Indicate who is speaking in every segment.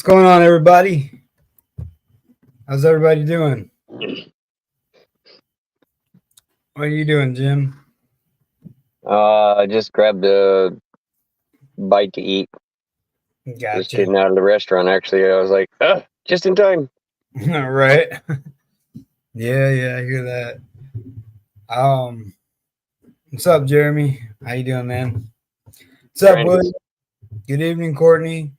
Speaker 1: going on, everybody? How's everybody doing? What are you doing, Jim?
Speaker 2: I just grabbed a bite to eat. Just
Speaker 1: Gotcha.
Speaker 2: getting out of the restaurant, actually. I was like, just in time.
Speaker 1: Right. Yeah, I hear that. What's up, Jeremy? How you doing, man? What's up,
Speaker 2: Trying to
Speaker 1: Woody? Good evening, Courtney.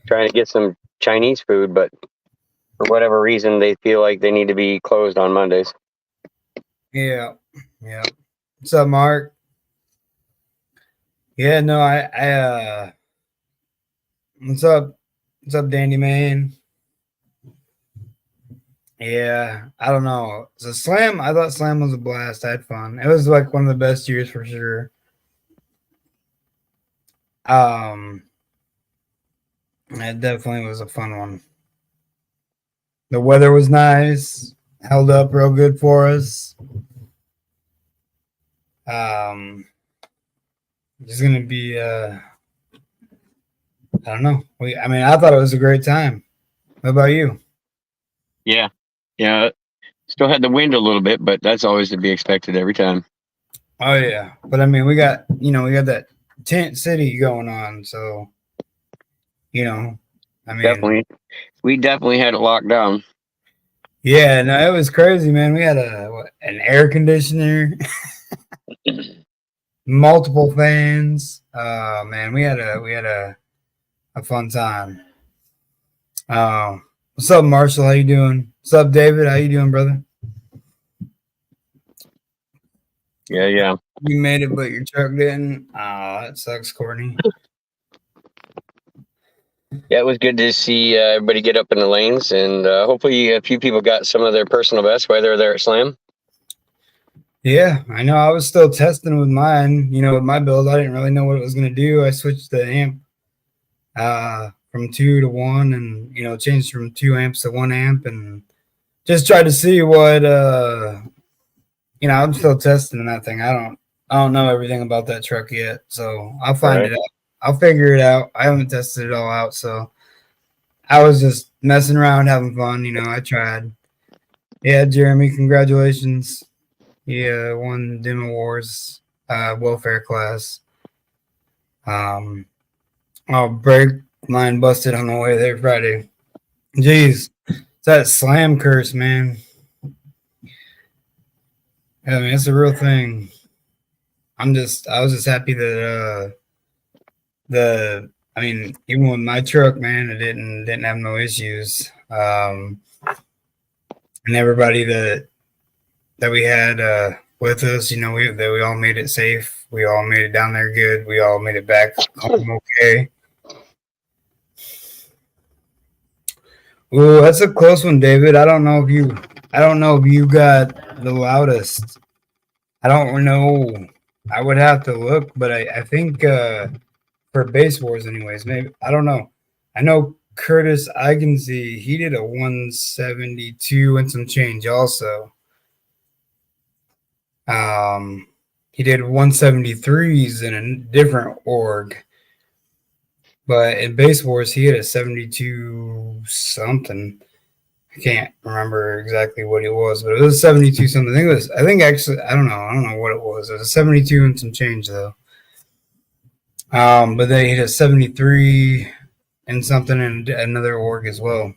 Speaker 2: trying to get some Chinese food, but for whatever reason, they feel like they need to be closed on Mondays.
Speaker 1: Yeah. What's up, Mark? Yeah, no, what's up? What's up, Dandy Man? Yeah, I don't know. So Slam, I thought Slam was a blast. I had fun. It was like one of the best years for sure. It definitely was a fun one. The weather was nice, held up real good for us. It's gonna be I don't know. I thought it was a great time. What about you?
Speaker 2: Yeah. Still had the wind a little bit, but that's always to be expected every time.
Speaker 1: Oh yeah. But I mean we got that tent city going on, so
Speaker 2: Definitely, we definitely had it locked down.
Speaker 1: yeah, no, it was crazy, man. We had an air conditioner, multiple fans. Man, we had a fun time. What's up, Marshall? How you doing? What's up, David? How you doing, brother?
Speaker 2: Yeah.
Speaker 1: You made it, but your truck didn't. That sucks, Courtney.
Speaker 2: Yeah, it was good to see everybody get up in the lanes, and hopefully a few people got some of their personal bests while they were there at Slam.
Speaker 1: Yeah, I know. I was still testing with mine. With my build, I didn't really know what it was going to do. I switched the amp from 2 to 1 and, changed from 2 amps to 1 amp and just tried to see what, I'm still testing that thing. I don't know everything about that truck yet. So I'll find it out. I'll figure it out. I haven't tested it all out. So I was just messing around, having fun. I tried. Yeah, Jeremy, congratulations. Yeah, won Demo Wars welfare class. Brake line busted on the way there Friday. Jeez, it's that slam curse, man. I mean, it's a real thing. I was just happy that even with my truck, man, it didn't have no issues. And everybody that we had with us, we all made it safe. We all made it down there good. We all made it back home okay. Ooh, that's a close one, David. I don't know if you got the loudest. I don't know. I would have to look, but I think for base wars, anyways. Maybe I don't know. I know Curtis Eigensee, he did a 172 and some change also. He did 173s in a different org. But in base wars, he had a 72 something. I can't remember exactly what it was, but it was 72 something. I don't know. I don't know what it was. It was a 72 and some change though. But they hit a 73 and something in another org as well.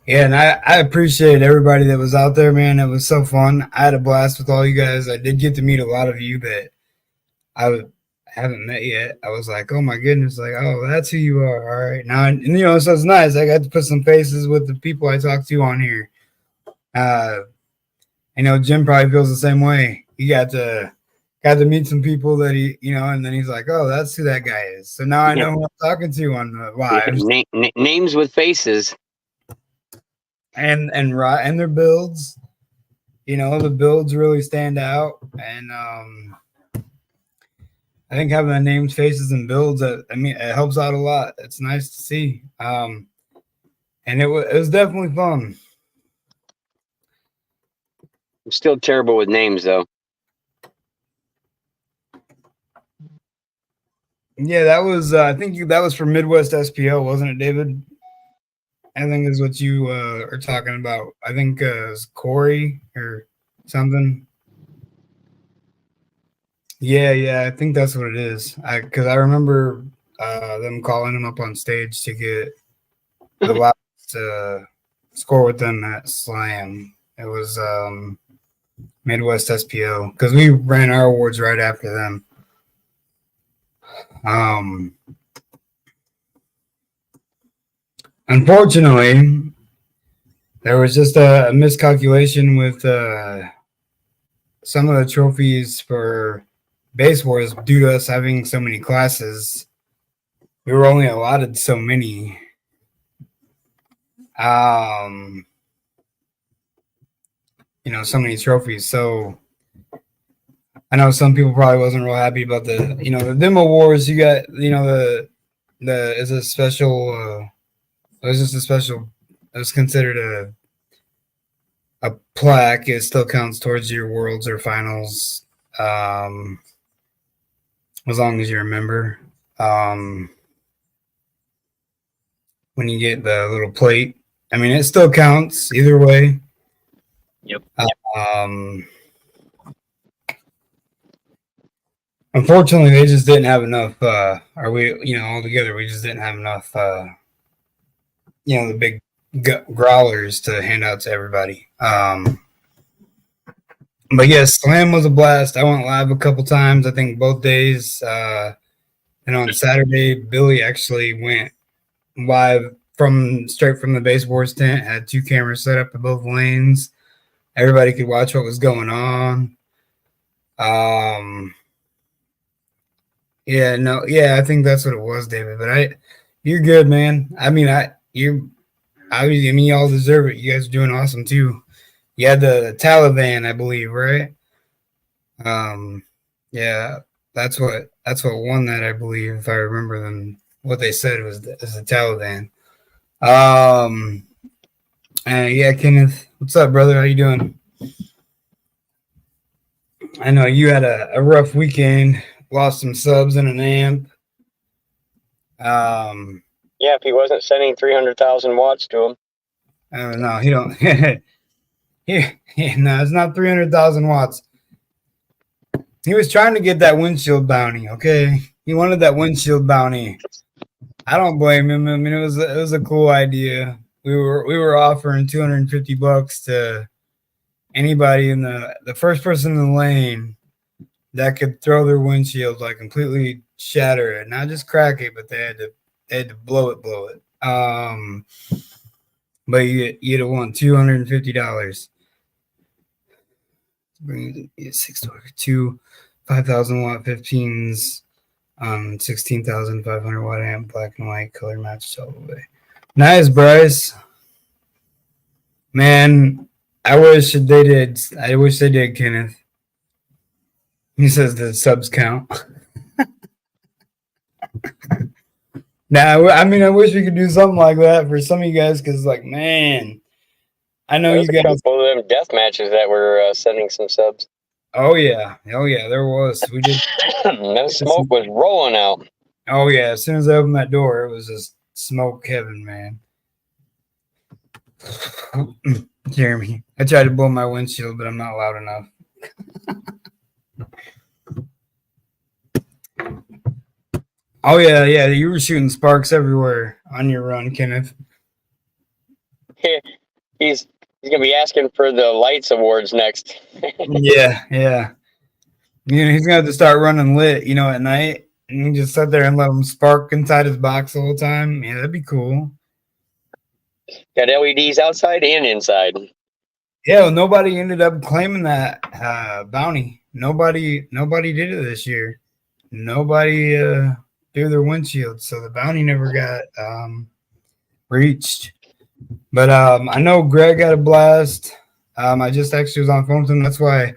Speaker 1: Yeah, and I appreciate everybody that was out there, man. It was so fun. I had a blast with all you guys. I did get to meet a lot of you that I haven't met yet. I was like, oh my goodness, like, oh, that's who you are. All right. Now, and so it's nice. I got to put some faces with the people I talked to on here. I know Jim probably feels the same way. He got to meet some people that and then he's like, oh, that's who that guy is. So now I know who I'm talking to on the lives.
Speaker 2: Names with faces.
Speaker 1: And their builds, the builds really stand out, and I think having the names, faces, and builds, it helps out a lot. It's nice to see, and it was definitely fun.
Speaker 2: I'm still terrible with names, though.
Speaker 1: Yeah, that was I think that was for Midwest SPO, wasn't it, David? I think is what you are talking about. I think it was Corey or something. Yeah, I think that's what it is. Because I remember them calling him up on stage to get the last score with them at Slam. It was Midwest SPO because we ran our awards right after them. Um, Unfortunately, there was just a miscalculation with some of the trophies for base wars due to us having so many classes. We were only allotted so many. Um, so many trophies. So I know some people probably wasn't real happy about the demo wars. You got, the is a special. It was just a special. It was considered a plaque. It still counts towards your worlds or finals, as long as you remember. Um, when you get the little plate, I mean, it still counts either way.
Speaker 2: Yep.
Speaker 1: Um, Unfortunately, they just didn't have enough. Or we, all together, we just didn't have enough. The big growlers to hand out to everybody. But yes, Slam was a blast. I went live a couple times. I think both days. And on Saturday, Billy actually went live straight from the baseboards tent. Had two cameras set up in both lanes. Everybody could watch what was going on. Yeah, no, yeah, I think that's what it was, David. But you're good, man. I mean, y'all deserve it. You guys are doing awesome too. You had the Taliban, I believe, right? Um, yeah, that's what won that, I believe, if I remember them. What they said was the Taliban. Um, yeah, Kenneth, what's up, brother? How you doing? I know you had a rough weekend, lost some subs and an amp.
Speaker 2: Yeah, if he wasn't sending 300,000 watts to him.
Speaker 1: Oh no, he don't. No, it's not 300,000 watts. He was trying to get that windshield bounty. Okay, he wanted that windshield bounty. I don't blame him. I mean, it was a cool idea. We were offering $250 to anybody in the first person in the lane that could throw their windshield, like completely shatter it, not just crack it, but they had to blow it. But you'd have won $250. Bring it 6 5,000 watt 15s, 16,500 watt amp, black and white, color matched all the way. Nice, Bryce. Man, I wish they did. I wish they did, Kenneth. He says the subs count. Now, I mean, I wish we could do something like that for some of you guys, because, like, man, I know you
Speaker 2: There's a
Speaker 1: guys.
Speaker 2: couple of them death matches that were sending some subs.
Speaker 1: Oh yeah, there was. We did.
Speaker 2: That smoke was rolling out.
Speaker 1: Oh yeah, as soon as I opened that door, it was just smoke heaven, man. Jeremy, I tried to blow my windshield, but I'm not loud enough. Oh yeah, you were shooting sparks everywhere on your run, Kenneth.
Speaker 2: He's gonna be asking for the lights awards next.
Speaker 1: Yeah. He's gonna have to start running lit, at night, and you just sit there and let him spark inside his box all the time. Yeah, that'd be cool.
Speaker 2: Got LEDs outside and inside.
Speaker 1: Yeah, well, nobody ended up claiming that bounty. Nobody did it this year. Nobody threw their windshield, so the bounty never got reached. But I know Greg had a blast. I just actually was on the phone with him. That's why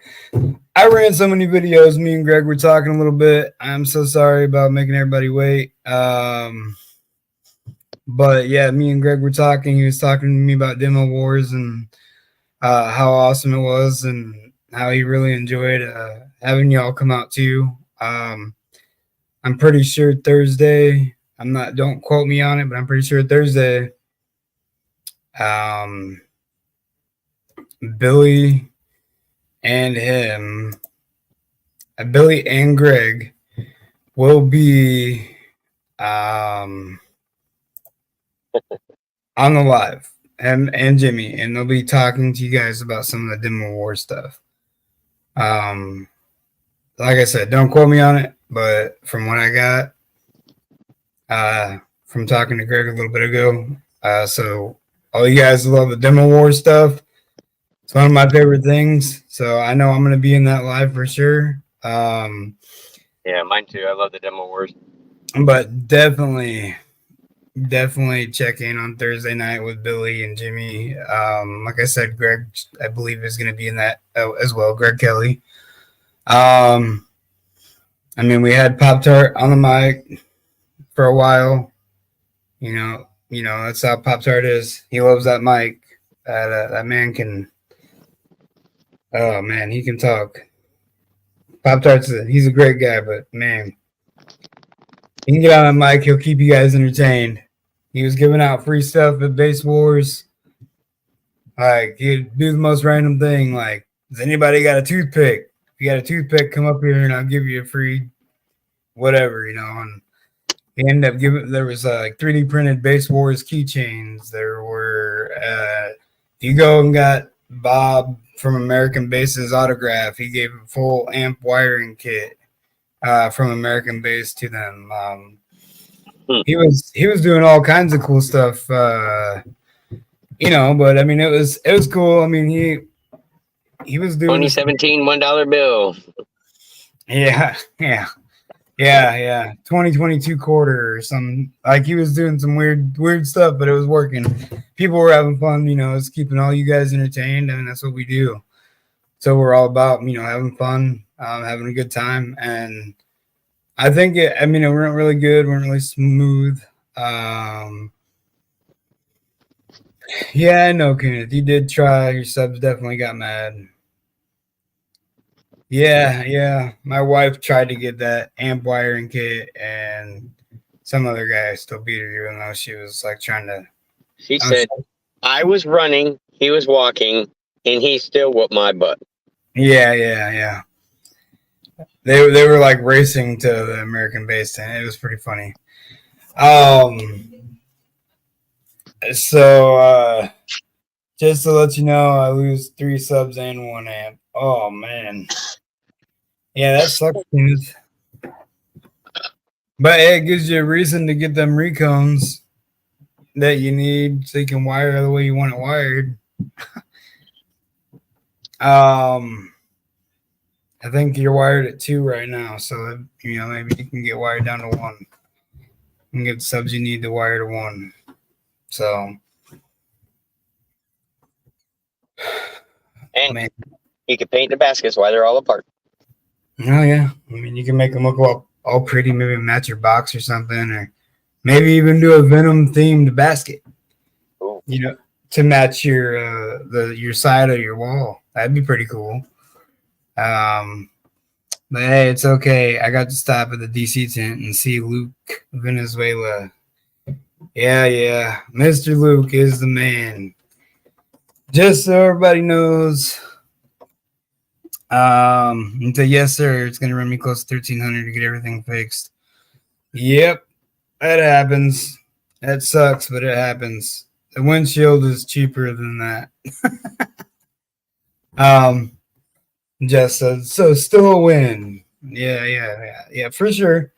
Speaker 1: I ran so many videos. Me and Greg were talking a little bit. I'm so sorry about making everybody wait. But yeah, me and Greg were talking. He was talking to me about Demo Wars and how awesome it was and how he really enjoyed having y'all come out too. I'm I'm pretty sure Thursday. I'm not. Don't quote me on it, but I'm pretty sure Thursday. Um, Billy and him, Billy and Greg will be on the live, and Jimmy, and they'll be talking to you guys about some of the demo war stuff. Like I said, don't quote me on it, but from what I got, from talking to Greg a little bit ago, so all you guys love the demo war stuff. It's one of my favorite things, so I know I'm going to be in that live for sure.
Speaker 2: Yeah, mine too. I love the demo wars.
Speaker 1: But definitely check in on Thursday night with Billy and Jimmy. Like I said, Greg, I believe, is going to be in that as well. Greg Kelly. I mean, we had Pop Tart on the mic for a while. You know that's how Pop Tart is. He loves that mic. That man can. Oh man, he can talk. Pop Tart's he's a great guy, but man, he can get on the mic. He'll keep you guys entertained. He was giving out free stuff at Base Wars. Like, he'd do the most random thing. Like, does anybody got a toothpick? If you got a toothpick, come up here and I'll give you a free whatever, And he ended up giving, there was like 3D printed Base Wars keychains. There were, you go and got Bob from American Base's autograph. He gave a full amp wiring kit from American Base to them. He was doing all kinds of cool stuff, but I mean, it was cool. I mean, he was doing
Speaker 2: 2017 $1 bill.
Speaker 1: Yeah. 2022 quarter or something. Like, he was doing some weird stuff, but it was working. People were having fun. It's keeping all you guys entertained. I mean, that's what we do. So we're all about having fun, having a good time, and I think it went really good, went really smooth. Yeah, I know, Kenneth. You did try. Your subs definitely got mad. Yeah. My wife tried to get that amp wiring kit, and some other guy still beat her, even though she was like trying to.
Speaker 2: She said, I was running, he was walking, and he still whooped my butt.
Speaker 1: Yeah. They were like racing to the American base, and it was pretty funny. So just to let you know, I lose 3 subs and 1 amp. Oh man. Yeah, that sucks, Kenneth. But it gives you a reason to get them recones that you need so you can wire the way you want it wired. I think you're wired at 2 right now, so maybe you can get wired down to 1. You can get the subs you need to wire to 1. So,
Speaker 2: and man, you can paint the baskets while they're all apart.
Speaker 1: Oh yeah, I mean, you can make them look all pretty. Maybe match your box or something, or maybe even do a Venom themed basket.
Speaker 2: Ooh.
Speaker 1: To match your side of your wall. That'd be pretty cool. But hey, it's okay. I got to stop at the DC tent and see Luke Venezuela. Yeah. Mr. Luke is the man. Just so everybody knows. Until yes, sir, it's gonna run me close to 1,300 to get everything fixed. Yep, that happens. That sucks, but it happens. The windshield is cheaper than that. Just so still a win. Yeah, for sure.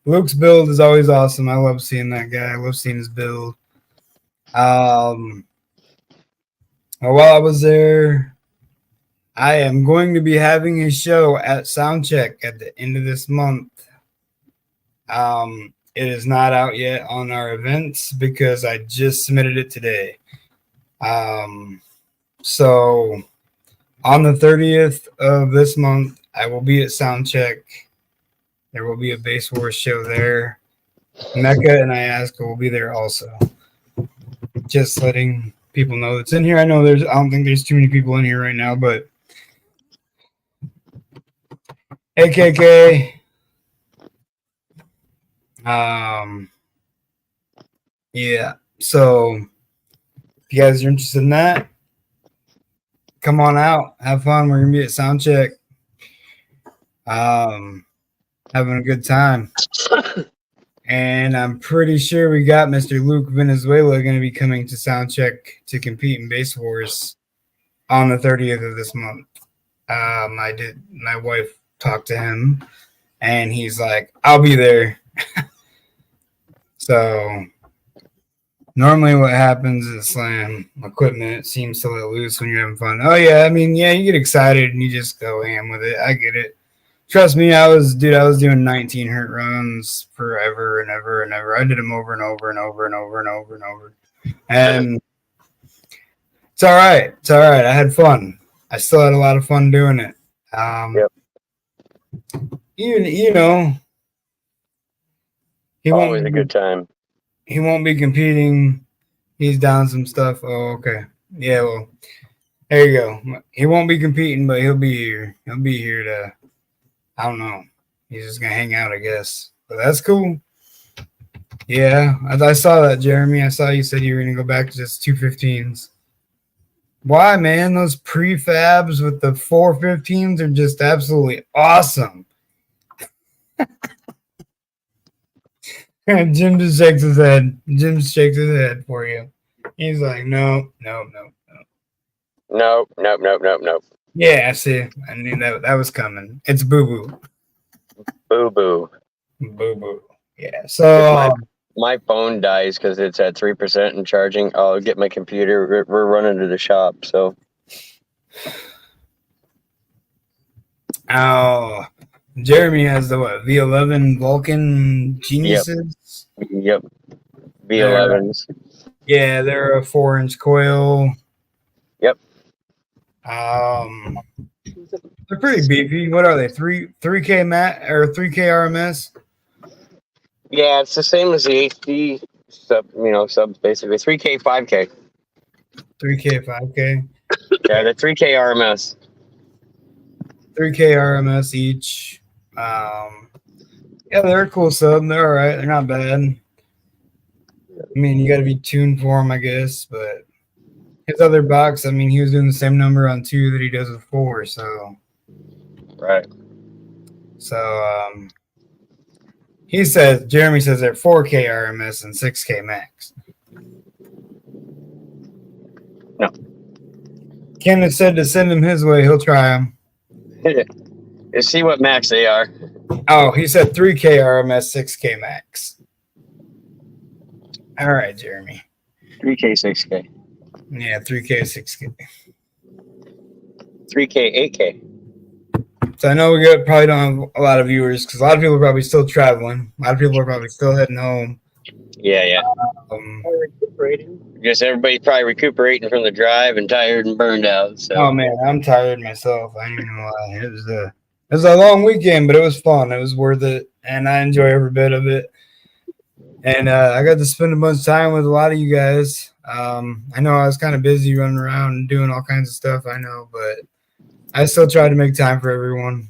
Speaker 1: Luke's build is always awesome. I love seeing that guy. I love seeing his build. While I was there, I am going to be having a show at Soundcheck at the end of this month. It is not out yet on our events because I just submitted it today. So on the 30th of this month, I will be at Soundcheck. There will be a Base Wars show there. Mecca and Iaska will be there also. Just letting people know it's in here. I know I don't think there's too many people in here right now, but AKK. Yeah. So if you guys are interested in that, come on out, have fun. We're gonna be at sound check. Having a good time. And I'm pretty sure we got Mr. Luke Venezuela going to be coming to Soundcheck to compete in Base Wars on the 30th of this month. My wife talked to him, and he's like, "I'll be there." So normally, what happens is Slam equipment seems to let loose when you're having fun. Oh yeah, I mean, yeah, you get excited and you just go ham with it. I get it. Trust me, I was doing 19 hurt runs forever and ever and ever. I did them over and over and over and over and over and over. And it's all right. It's all right. I had fun. I still had a lot of fun doing it.
Speaker 2: Yep.
Speaker 1: You know, he
Speaker 2: Always
Speaker 1: won't
Speaker 2: a good time.
Speaker 1: he won't be competing. He's down some stuff. Oh, okay. Yeah, well, there you go. He won't be competing, but he'll be here. He'll be here to, I don't know. He's just gonna hang out, I guess. But that's cool. Yeah, I saw that, Jeremy. I saw you said you were gonna go back to just 215s. Why, man? Those prefabs with the 415s are just absolutely awesome. Jim just shakes his head. Jim shakes his head for you. He's like, no, no, no, no.
Speaker 2: Nope.
Speaker 1: Yeah, I see. I knew that was coming. It's boo boo.
Speaker 2: Boo boo.
Speaker 1: Boo boo. Yeah. So
Speaker 2: my phone dies because it's at 3% and charging, I'll get my computer. We're running to the shop, so.
Speaker 1: Oh, Jeremy has the what, V11 Vulcan Geniuses?
Speaker 2: Yep. V11s.
Speaker 1: Yeah, they're a 4-inch coil.
Speaker 2: Yep.
Speaker 1: They're pretty beefy. What are they? 3K mat or 3K RMS?
Speaker 2: Yeah, it's the same as the HD subs basically. 3K, 5K.
Speaker 1: 3K, 5K.
Speaker 2: Yeah, the 3K RMS.
Speaker 1: 3K RMS each. Yeah, they're a cool sub. They're all right. They're not bad. I mean, you got to be tuned for them, I guess. But his other box, I mean, he was doing the same number on 2 that he does with 4. So,
Speaker 2: right.
Speaker 1: So, Jeremy says they're 4K RMS and 6K max.
Speaker 2: No.
Speaker 1: Kenneth said to send him his way. He'll try them.
Speaker 2: You see what max they are.
Speaker 1: Oh, he said 3K RMS, 6K max. All right, Jeremy.
Speaker 2: 3K, 6K.
Speaker 1: Yeah, 3K, 6K.
Speaker 2: 3K, 8K.
Speaker 1: So I know we probably don't have a lot of viewers because a lot of people are probably still traveling. A lot of people are probably still heading home.
Speaker 2: Yeah. Recuperating. Guess everybody's probably recuperating from the drive and tired and burned out. So.
Speaker 1: Oh man, I'm tired myself. I ain't even gonna lie. It was a long weekend, but it was fun. It was worth it, and I enjoy every bit of it. And I got to spend a bunch of time with a lot of you guys. I know I was kind of busy running around and doing all kinds of stuff. I know, but I still tried to make time for everyone.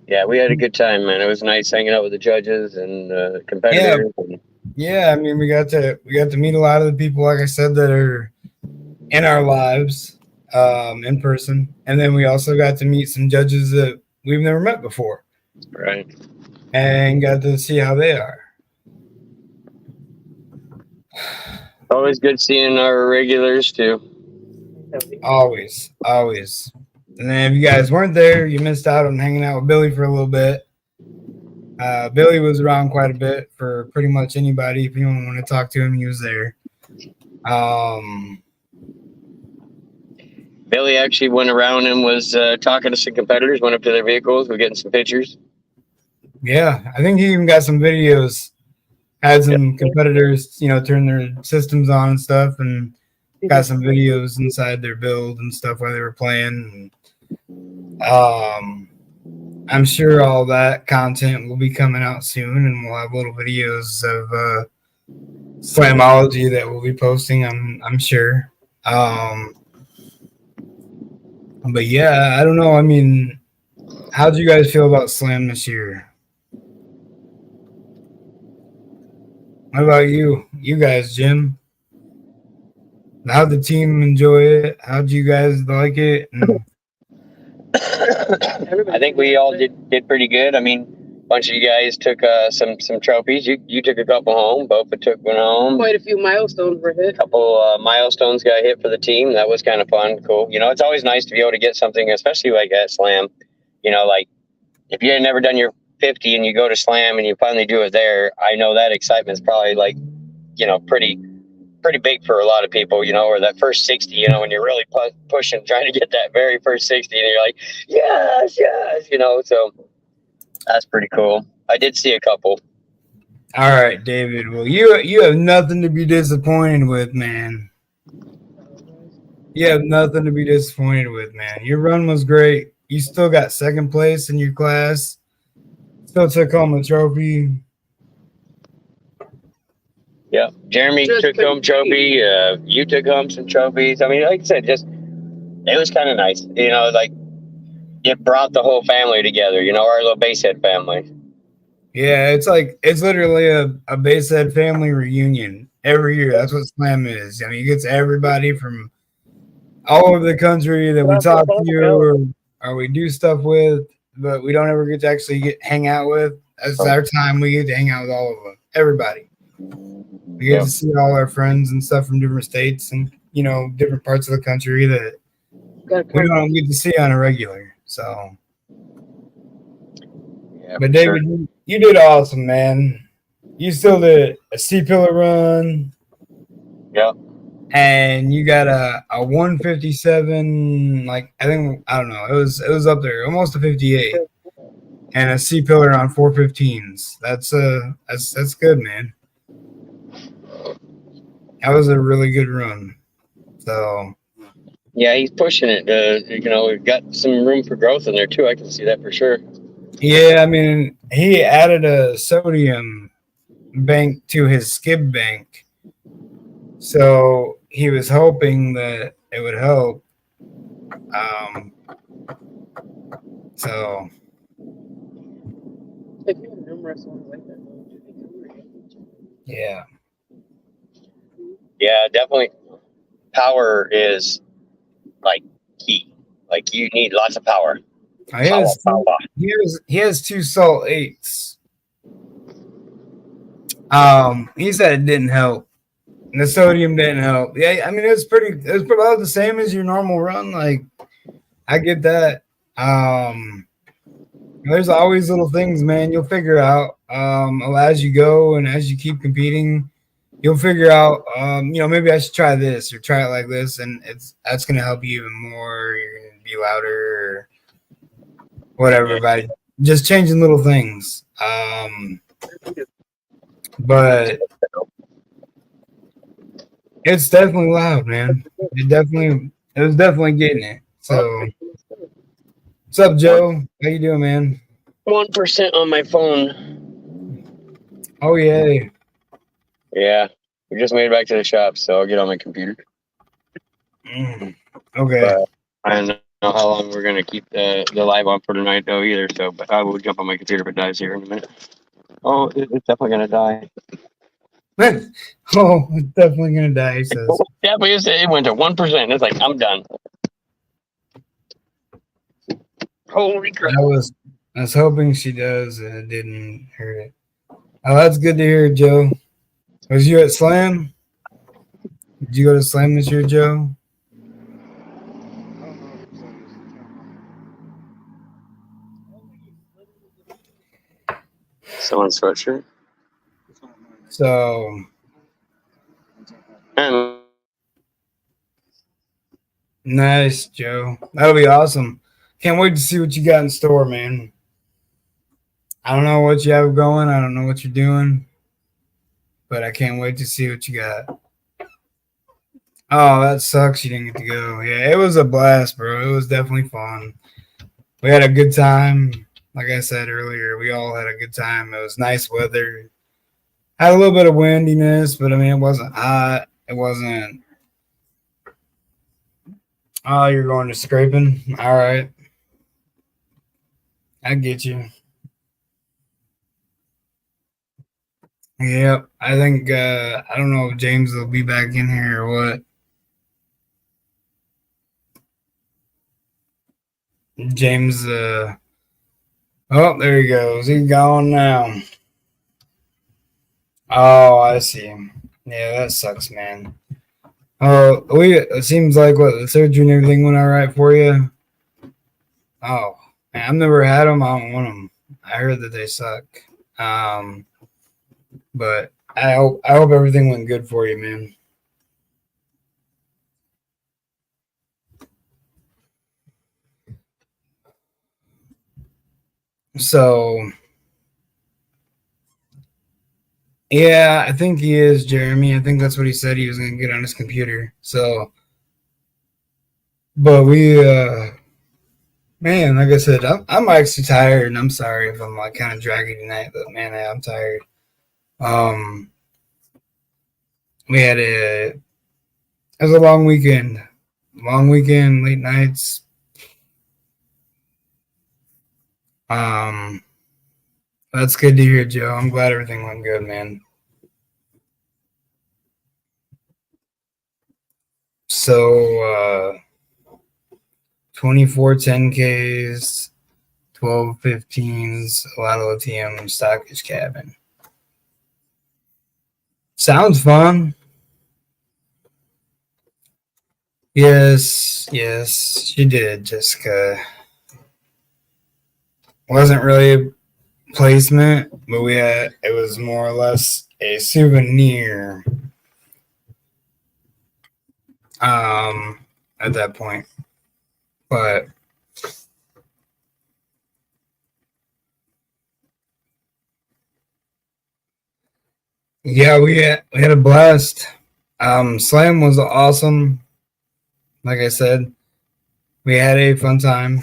Speaker 2: Yeah, we had a good time, man. It was nice hanging out with the judges and competitors.
Speaker 1: Yeah, I mean, we got to meet a lot of the people, like I said, that are in our lives in person, and then we also got to meet some judges that we've never met before.
Speaker 2: Right.
Speaker 1: And got to see how they are.
Speaker 2: Always good seeing our regulars too.
Speaker 1: Always. And then if you guys weren't there, you missed out on hanging out with Billy for a little bit. Billy was around quite a bit for pretty much anybody. If anyone wanted to talk to him, he was there.
Speaker 2: Billy actually went around and was talking to some competitors, went up to their vehicles, we're getting some pictures.
Speaker 1: Yeah, I think he even got some videos. Had some competitors, turn their systems on and stuff, and got some videos inside their build and stuff while they were playing. I'm sure all that content will be coming out soon, and we'll have little videos of Slamology that we'll be posting. I'm sure. But yeah, I don't know. I mean, how did you guys feel about Slam this year? What about you? You guys, Jim? How'd the team enjoy it? How'd you guys like it? And
Speaker 2: I think we all did pretty good. I mean, a bunch of you guys took some trophies. You took a couple home. Bofa took one home.
Speaker 3: Quite a few milestones were hit.
Speaker 2: A couple milestones got hit for the team. That was kind of fun, cool. You know, it's always nice to be able to get something, especially like at Slam. You know, like if you had never done your 50 and you go to Slam and you finally do it there, I know that excitement's probably like, you know, pretty big for a lot of people, you know, or that first 60, you know, when you're really pushing, trying to get that very first 60 and you're like, yes, yes, you know, so that's pretty cool. I did see a couple.
Speaker 1: all right, David. Well, you have nothing to be disappointed with, man. You have nothing to be disappointed with, man. Your run was great. You still got second place in your class. Still took home a trophy.
Speaker 2: Yeah, Jeremy took home trophy. You took home some trophies. I mean, like I said, just it was kind of nice. You know, like it brought the whole family together. You know, our little basehead family.
Speaker 1: Yeah, it's literally a basehead family reunion every year. That's what Slam is. I mean, it gets everybody from all over the country that we talk to or we do stuff with, but we don't ever get to actually hang out with. That's our time. We get to hang out with all of them, everybody. We get to see all our friends and stuff from different states and different parts of the country that we don't get to see on a regular. So,
Speaker 2: yeah,
Speaker 1: but David, you did awesome, man. You still did a C pillar run.
Speaker 2: Yep.
Speaker 1: And you got a 157, like I don't know, it was up there, almost a 58, and a C pillar on 415s. That's good, man. That was a really good run. So
Speaker 2: yeah, he's pushing it. You know, we've got some room for growth in there too. I can see that for sure.
Speaker 1: yeah, I mean, he added a sodium bank to his skib bank, so he was hoping that it would help. So yeah.
Speaker 2: Yeah, definitely. Power is like key. Like you need lots of power.
Speaker 1: He has two salt eights. He said it didn't help. And the sodium didn't help. Yeah, I mean it was about the same as your normal run. Like I get that. There's always little things, man. You'll figure out as you go and as you keep competing, you'll figure out maybe I should try this or try it like this, and that's gonna help you even more. You're gonna be louder or whatever by just changing little things. But it's definitely loud, man. It was definitely getting it. So what's up, Joe? How you doing, man?
Speaker 2: 1% on my phone.
Speaker 1: Oh yeah.
Speaker 2: Yeah. We just made it back to the shop, so I'll get on my computer.
Speaker 1: Okay.
Speaker 2: But I don't know how long we're gonna keep the live on for tonight though either. So, but I will jump on my computer if it dies here in a minute. Oh, it's definitely gonna die.
Speaker 1: Oh, it's definitely gonna die. He says.
Speaker 2: Definitely is. It went to 1%. It's like I'm done. Holy crap!
Speaker 1: I was hoping she does, and it didn't hurt it. Oh, that's good to hear, Joe. Was you at Slam? Did you go to Slam this year, Joe?
Speaker 2: Someone's sweatshirt.
Speaker 1: So nice, Joe. That'll be awesome. Can't wait to see what you got in store, man. I don't know what you have going. I don't know what you're doing, but I can't wait to see what you got. Oh, that sucks. You didn't get to go. Yeah, it was a blast, bro. It was definitely fun. We had a good time. Like I said earlier, we all had a good time. It was nice weather. Had a little bit of windiness, but I mean, it wasn't hot. It wasn't. Oh, you're going to scraping? All right. I get you. Yep. I think I don't know if James will be back in here or what. James oh, there he goes. He's gone now. Oh, I see. Yeah, that sucks, man. Oh, it seems like what the surgery and everything went all right for you. Oh, man, I've never had them. I don't want them. I heard that they suck. Um, but I hope everything went good for you, man. So yeah, I think he is Jeremy. I think that's what he said he was gonna get on his computer. So, but man, like I said, I'm actually tired, and I'm sorry if I'm like kind of draggy tonight, but man, I'm tired. Um, we had it was a long weekend, late nights. Um, that's good to hear, Joe. I'm glad everything went good, man. So, 24 10Ks, 12 15s, a lot of lithium, stockage cabin. Sounds fun. Yes, she did, Jessica. Wasn't really a placement, but it was more or less a souvenir um at that point. But yeah, we had a blast. Slam was awesome. Like I said, we had a fun time,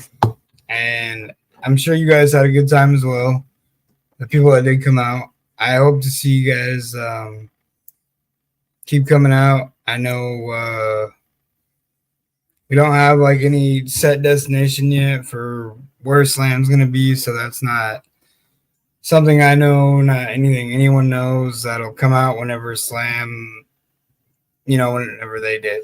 Speaker 1: and I'm sure you guys had a good time as well. The people that did come out, I hope to see you guys keep coming out. I know we don't have like any set destination yet for where Slam's gonna be, so that's not something I know, not anything anyone knows. That'll come out whenever Slam, whenever they did,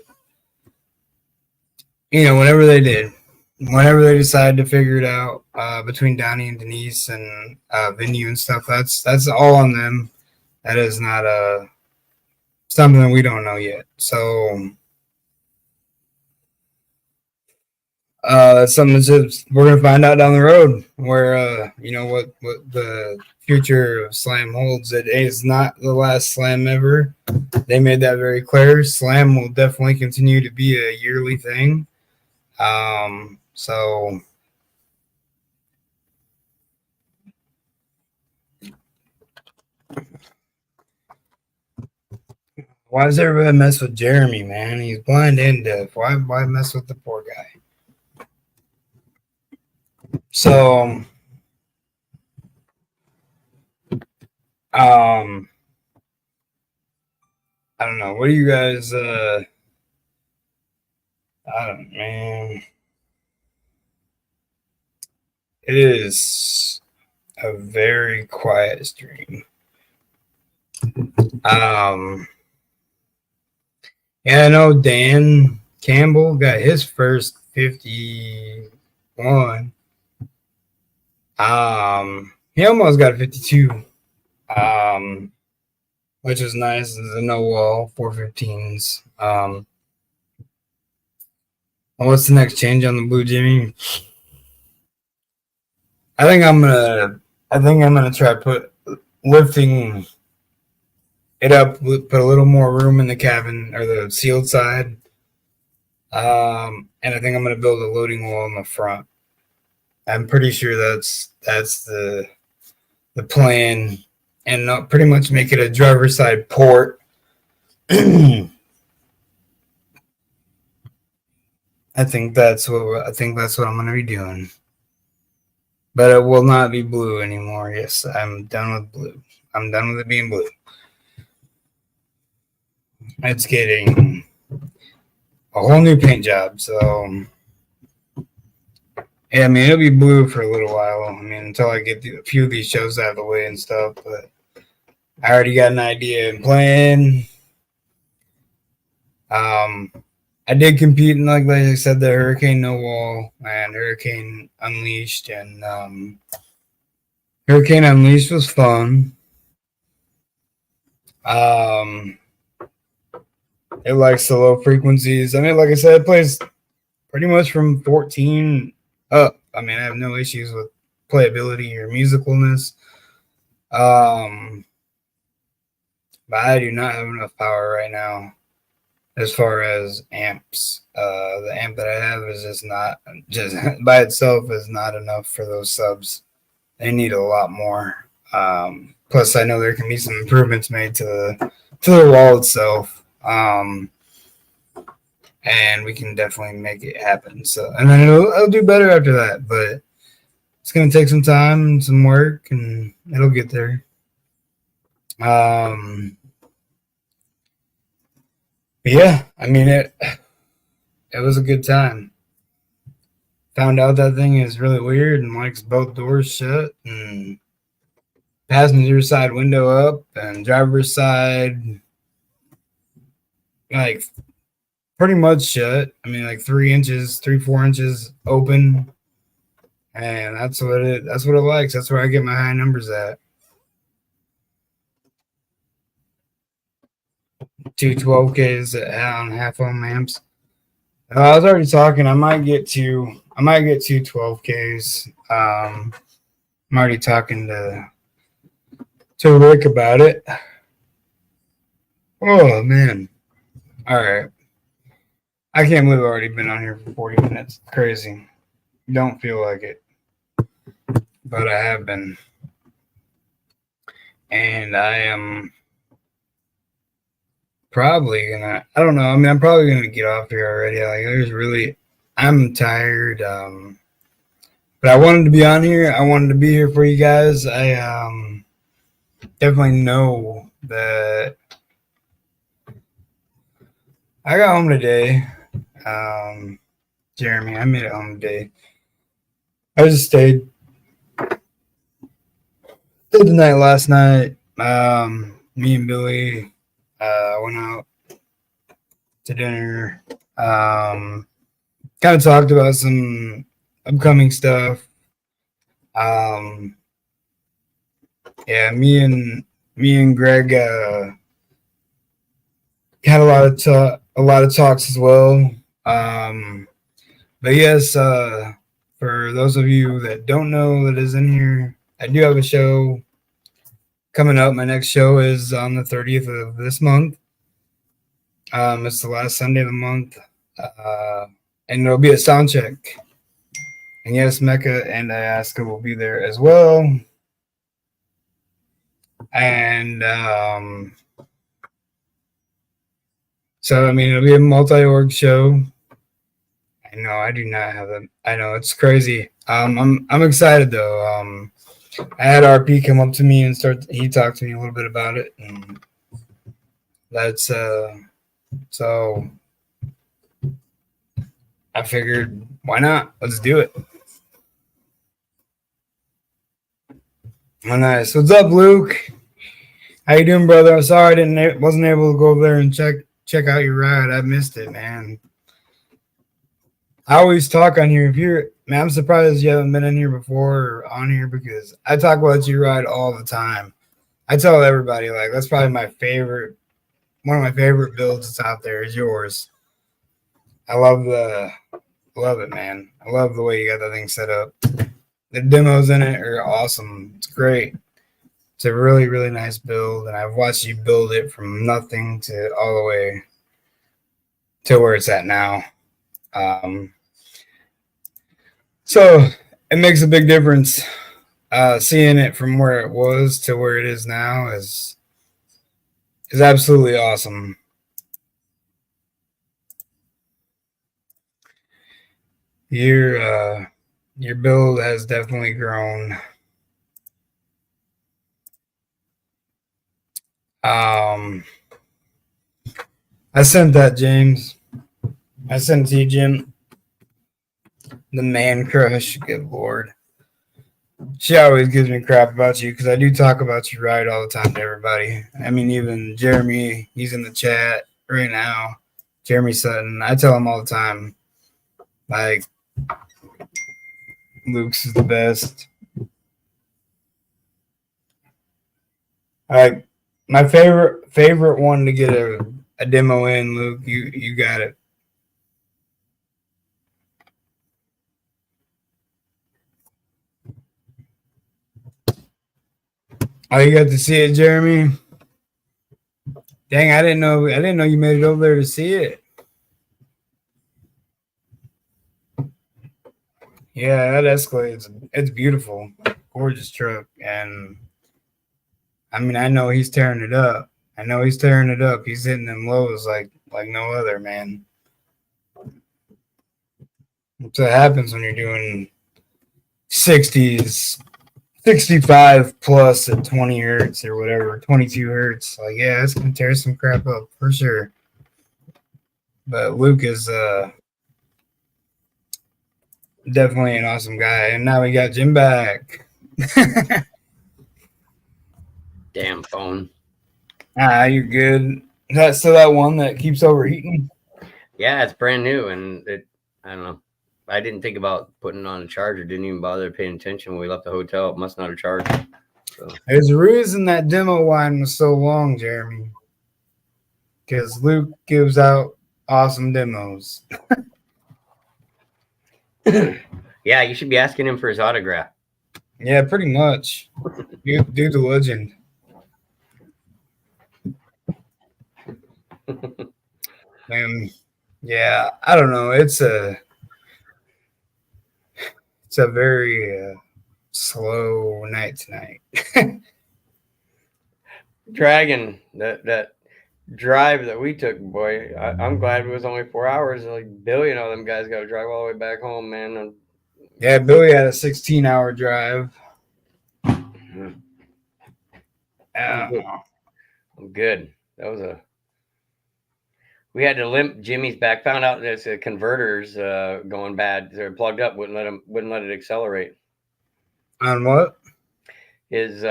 Speaker 1: whenever they did, whenever they decide to figure it out between Donnie and Denise and venue and stuff. That's all on them. That is not something we don't know yet. So that's something that's we're gonna find out down the road where what the future of Slam holds. It is not the last Slam ever. They made that very clear. Slam will definitely continue to be a yearly thing. So why does everybody mess with Jeremy, man? He's blind and deaf. Why mess with the poor guy? So um I don't know. What do you guys I don't man. It is a very quiet stream. Um yeah, I know Dan Campbell got his first 51. He almost got a 52. Um which is nice. The no wall 415s. What's the next change on the blue Jimmy? I think I'm gonna try put lifting it up, put a little more room in the cabin or the sealed side. And I think I'm gonna build a loading wall in the front. I'm pretty sure that's the plan, and pretty much make it a driver's side port. I think that's what I'm gonna be doing. But it will not be blue anymore. Yes, I'm done with blue. I'm done with it being blue. It's getting a whole new paint job. So yeah, I mean it'll be blue for a little while. I mean until I get a few of these shows out of the way and stuff. But I already got an idea in plan. I did compete in, like I said, the Hurricane No Wall and Hurricane Unleashed, and Hurricane Unleashed was fun. It likes the low frequencies. I mean, like I said, it plays pretty much from 14 up. I mean, I have no issues with playability or musicalness. But I do not have enough power right now as far as amps. The amp that I have is just by itself is not enough for those subs. They need a lot more. Plus, I know there can be some improvements made to the wall itself. And we can definitely make it happen. So, and then it'll do better after that. But it's gonna take some time and some work, and it'll get there. Yeah, I mean it was a good time. Found out that thing is really weird and likes both doors shut and passenger side window up and driver's side like pretty much shut. I mean like 4 inches open. And that's what it likes. That's where I get my high numbers at. 212Ks on half ohm amps. I was already talking. I might get 212Ks. I'm already talking to Rick about it. Oh man! All right. I can't believe I've already been on here for 40 minutes. Crazy. Don't feel like it, but I have been, and I am probably gonna. I don't know. I mean, I'm probably gonna get off here already. Like, I'm tired. But I wanted to be on here. I wanted to be here for you guys. I definitely know that I got home today. Jeremy, I made it home today. I just stayed the night last night. Me and Billy went out to dinner. Kind of talked about some upcoming stuff. Yeah, me and Greg had a lot of talks as well. But yes, for those of you that don't know that is in here, I do have a show coming up. My next show is on the 30th of this month. It's the last Sunday of the month. And there'll be a sound check. And yes, Mecca and Ayaska will be there as well. And so, I mean, it'll be a multi-org show. I know I do not have them. I know it's crazy. I'm excited though. I had RP come up to me and he talked to me a little bit about it, and that's so I figured, why not? Let's do it. Oh, nice. What's up, Luke? How you doing, brother? I'm sorry I wasn't able to go over there and check out your ride. I missed it, man. I always talk on here. I'm surprised you haven't been in here before or on here, because I talk about your ride all the time. I tell everybody, like, that's probably one of my favorite builds that's out there is yours. I love it, man. I love the way you got that thing set up. The demos in it are awesome. It's great. It's a really, really nice build, and I've watched you build it from nothing to all the way to where it's at now. So it makes a big difference. Seeing it from where it was to where it is now is absolutely awesome. Your build has definitely grown. I sent that, James. I sent to you, Jim. The man crush. Good Lord. She always gives me crap about you because I do talk about you right all the time to everybody. I mean, even Jeremy, he's in the chat right now. Jeremy Sutton, I tell him all the time, like, Luke's is the best. Like, my favorite one to get a demo in, Luke. You got it. Oh, you got to see it, Jeremy. Dang, I didn't know you made it over there to see it. Yeah, that Escalade's it's beautiful, gorgeous truck, and I mean I know he's tearing it up. I know he's tearing it up. He's hitting them lows like no other, man. That's what happens when you're doing 60s, 65 plus at 20 hertz or whatever, 22 hertz. Like, yeah, it's gonna tear some crap up for sure. But Luke is definitely an awesome guy, and now we got Jim back.
Speaker 2: Damn phone.
Speaker 1: You're good. Is that still that one that keeps overheating?
Speaker 2: Yeah, it's brand new, and I don't know. I didn't think about putting it on a charger. Didn't even bother paying attention when we left the hotel. It must not have charged. So.
Speaker 1: There's a reason that demo line was so long, Jeremy. Because Luke gives out awesome demos.
Speaker 2: Yeah, you should be asking him for his autograph.
Speaker 1: Yeah, pretty much. Dude's a legend. And yeah, I don't know. It's a very slow night tonight.
Speaker 2: Dragon, that drive that we took, boy, I'm glad it was only 4 hours. Like, billion of them guys got to drive all the way back home, man.
Speaker 1: Yeah, Billy had a 16-hour drive.
Speaker 2: I'm good. That was we had to limp Jimmy's back. Found out that the converters going bad. They're plugged up. Wouldn't let it accelerate.
Speaker 1: On what?
Speaker 2: His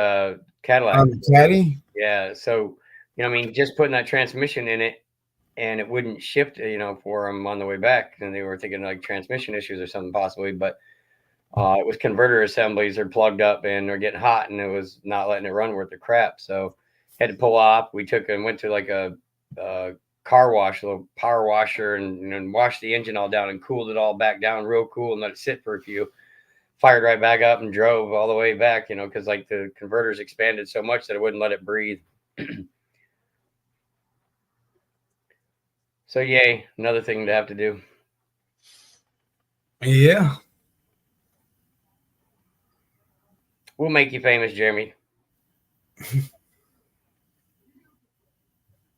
Speaker 2: Cadillac.
Speaker 1: On the Caddy?
Speaker 2: Yeah. So, I mean, just putting that transmission in it, and it wouldn't shift, for him on the way back. And they were thinking like transmission issues or something possibly, but it was converter assemblies are plugged up and they're getting hot, and it was not letting it run worth the crap. So had to pull off. We took and went to like a car wash, a little power washer, and washed the engine all down and cooled it all back down real cool and let it sit for a few. Fired right back up and drove all the way back, because like the converters expanded so much that it wouldn't let it breathe. So yay, another thing to have to do.
Speaker 1: Yeah.
Speaker 2: We'll make you famous, Jeremy.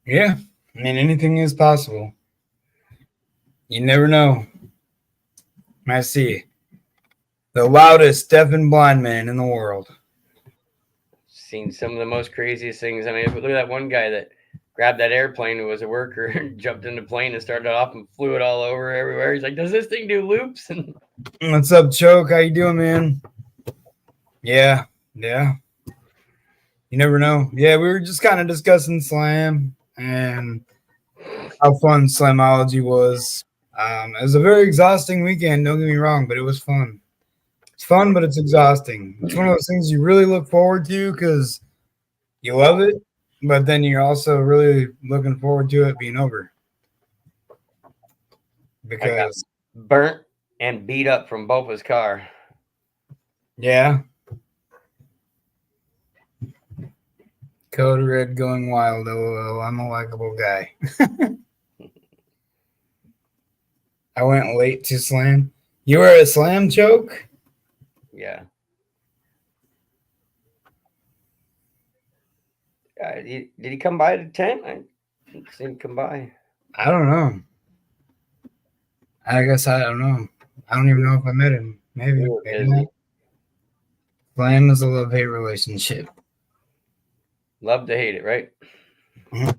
Speaker 1: Yeah. I mean, anything is possible. You never know. I see. The loudest deaf and blind man in the world.
Speaker 2: Seen some of the most craziest things. I mean, look at that one guy that grabbed that airplane who was a worker and jumped in the plane and started off and flew it all over everywhere. He's like, does this thing do loops?
Speaker 1: What's up, Choke? How you doing, man? Yeah. You never know. Yeah, we were just kind of discussing Slam and how fun Slamology was. It was a very exhausting weekend, don't get me wrong, but it was fun. It's fun, but it's exhausting. It's one of those things you really look forward to because you love it, but then you're also really looking forward to it being over. Because
Speaker 2: burnt and beat up from Bopa's car.
Speaker 1: Yeah. Code Red going wild, lol. I'm a likable guy. I went late to Slam. You were at Slam, Choke?
Speaker 2: Yeah. Did he come by the tent? I didn't see him come by.
Speaker 1: I don't know. I guess I don't know. I don't even know if I met him. Maybe not. Slam is a love-hate relationship.
Speaker 2: Love to hate it, right?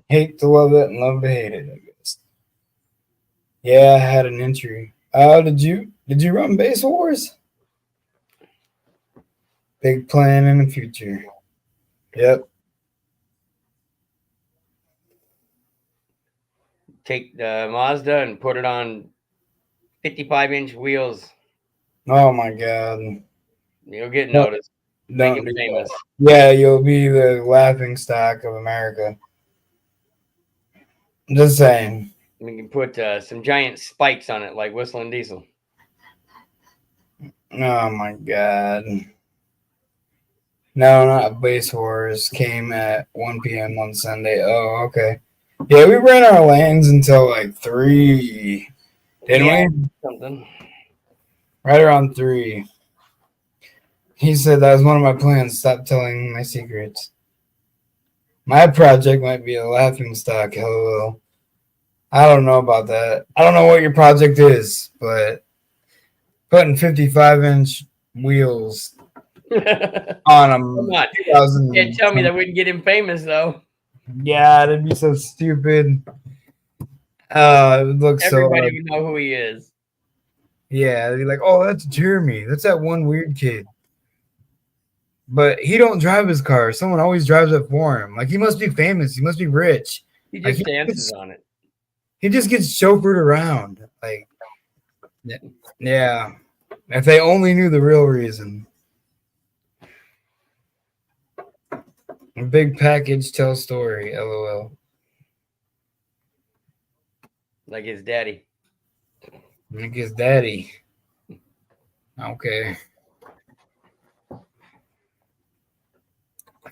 Speaker 1: Hate to love it and love to hate it, I guess. Yeah, I had an entry. Did you run Base Wars? Big plan in the future. Yep.
Speaker 3: Take the Mazda and put it on 55-inch wheels.
Speaker 1: Oh my God.
Speaker 3: You'll get
Speaker 1: No,
Speaker 3: noticed. Make
Speaker 1: don't
Speaker 3: him
Speaker 1: do
Speaker 3: famous.
Speaker 1: that. Yeah, you'll be the laughing stock of America. Just saying.
Speaker 3: We can put some giant spikes on it, like Whistling Diesel.
Speaker 1: Oh my God. No, not Base Wars came at 1 p.m. on Sunday. Oh, okay. Yeah, we ran our lanes until like 3, didn't
Speaker 3: Yeah,
Speaker 1: we?
Speaker 3: something.
Speaker 1: Right around 3. He said that was one of my plans. Stop telling my secrets. My project might be a laughing stock. LOL. I don't know about that. I don't know what your project is, but putting 55-inch wheels on
Speaker 3: Come
Speaker 1: them,
Speaker 3: on. You can't
Speaker 1: 2000.
Speaker 3: tell me that wouldn't get him famous, though.
Speaker 1: Yeah, that'd be so stupid. It would look so.
Speaker 3: Everybody would know who he is.
Speaker 1: Yeah, they'd be like, "Oh, that's Jeremy. That's that one weird kid." But he don't drive his car. Someone always drives it for him. Like he must be famous. He must be rich.
Speaker 3: He
Speaker 1: Like
Speaker 3: just dances on it.
Speaker 1: he just gets chauffeured around. Like, yeah. If they only knew the real reason. A big package tell story. LOL.
Speaker 3: Like his daddy.
Speaker 1: Like his daddy. Okay.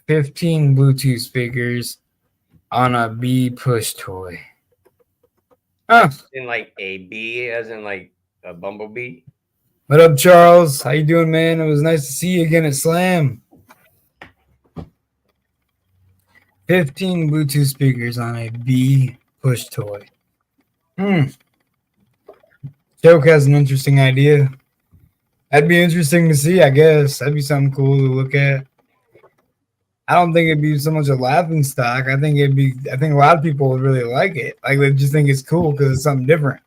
Speaker 1: 15 Bluetooth speakers on a B push toy. Huh.
Speaker 3: In like a bee, as in like a bumblebee.
Speaker 1: What up, Charles? How you doing, man? It was nice to see you again at Slam. 15 Bluetooth speakers on a B push toy. Joke has an interesting idea. That'd be interesting to see, I guess. That'd be something cool to look at. I don't think it'd be so much a laughing stock. I think a lot of people would really like it. Like they just think it's cool because it's something different.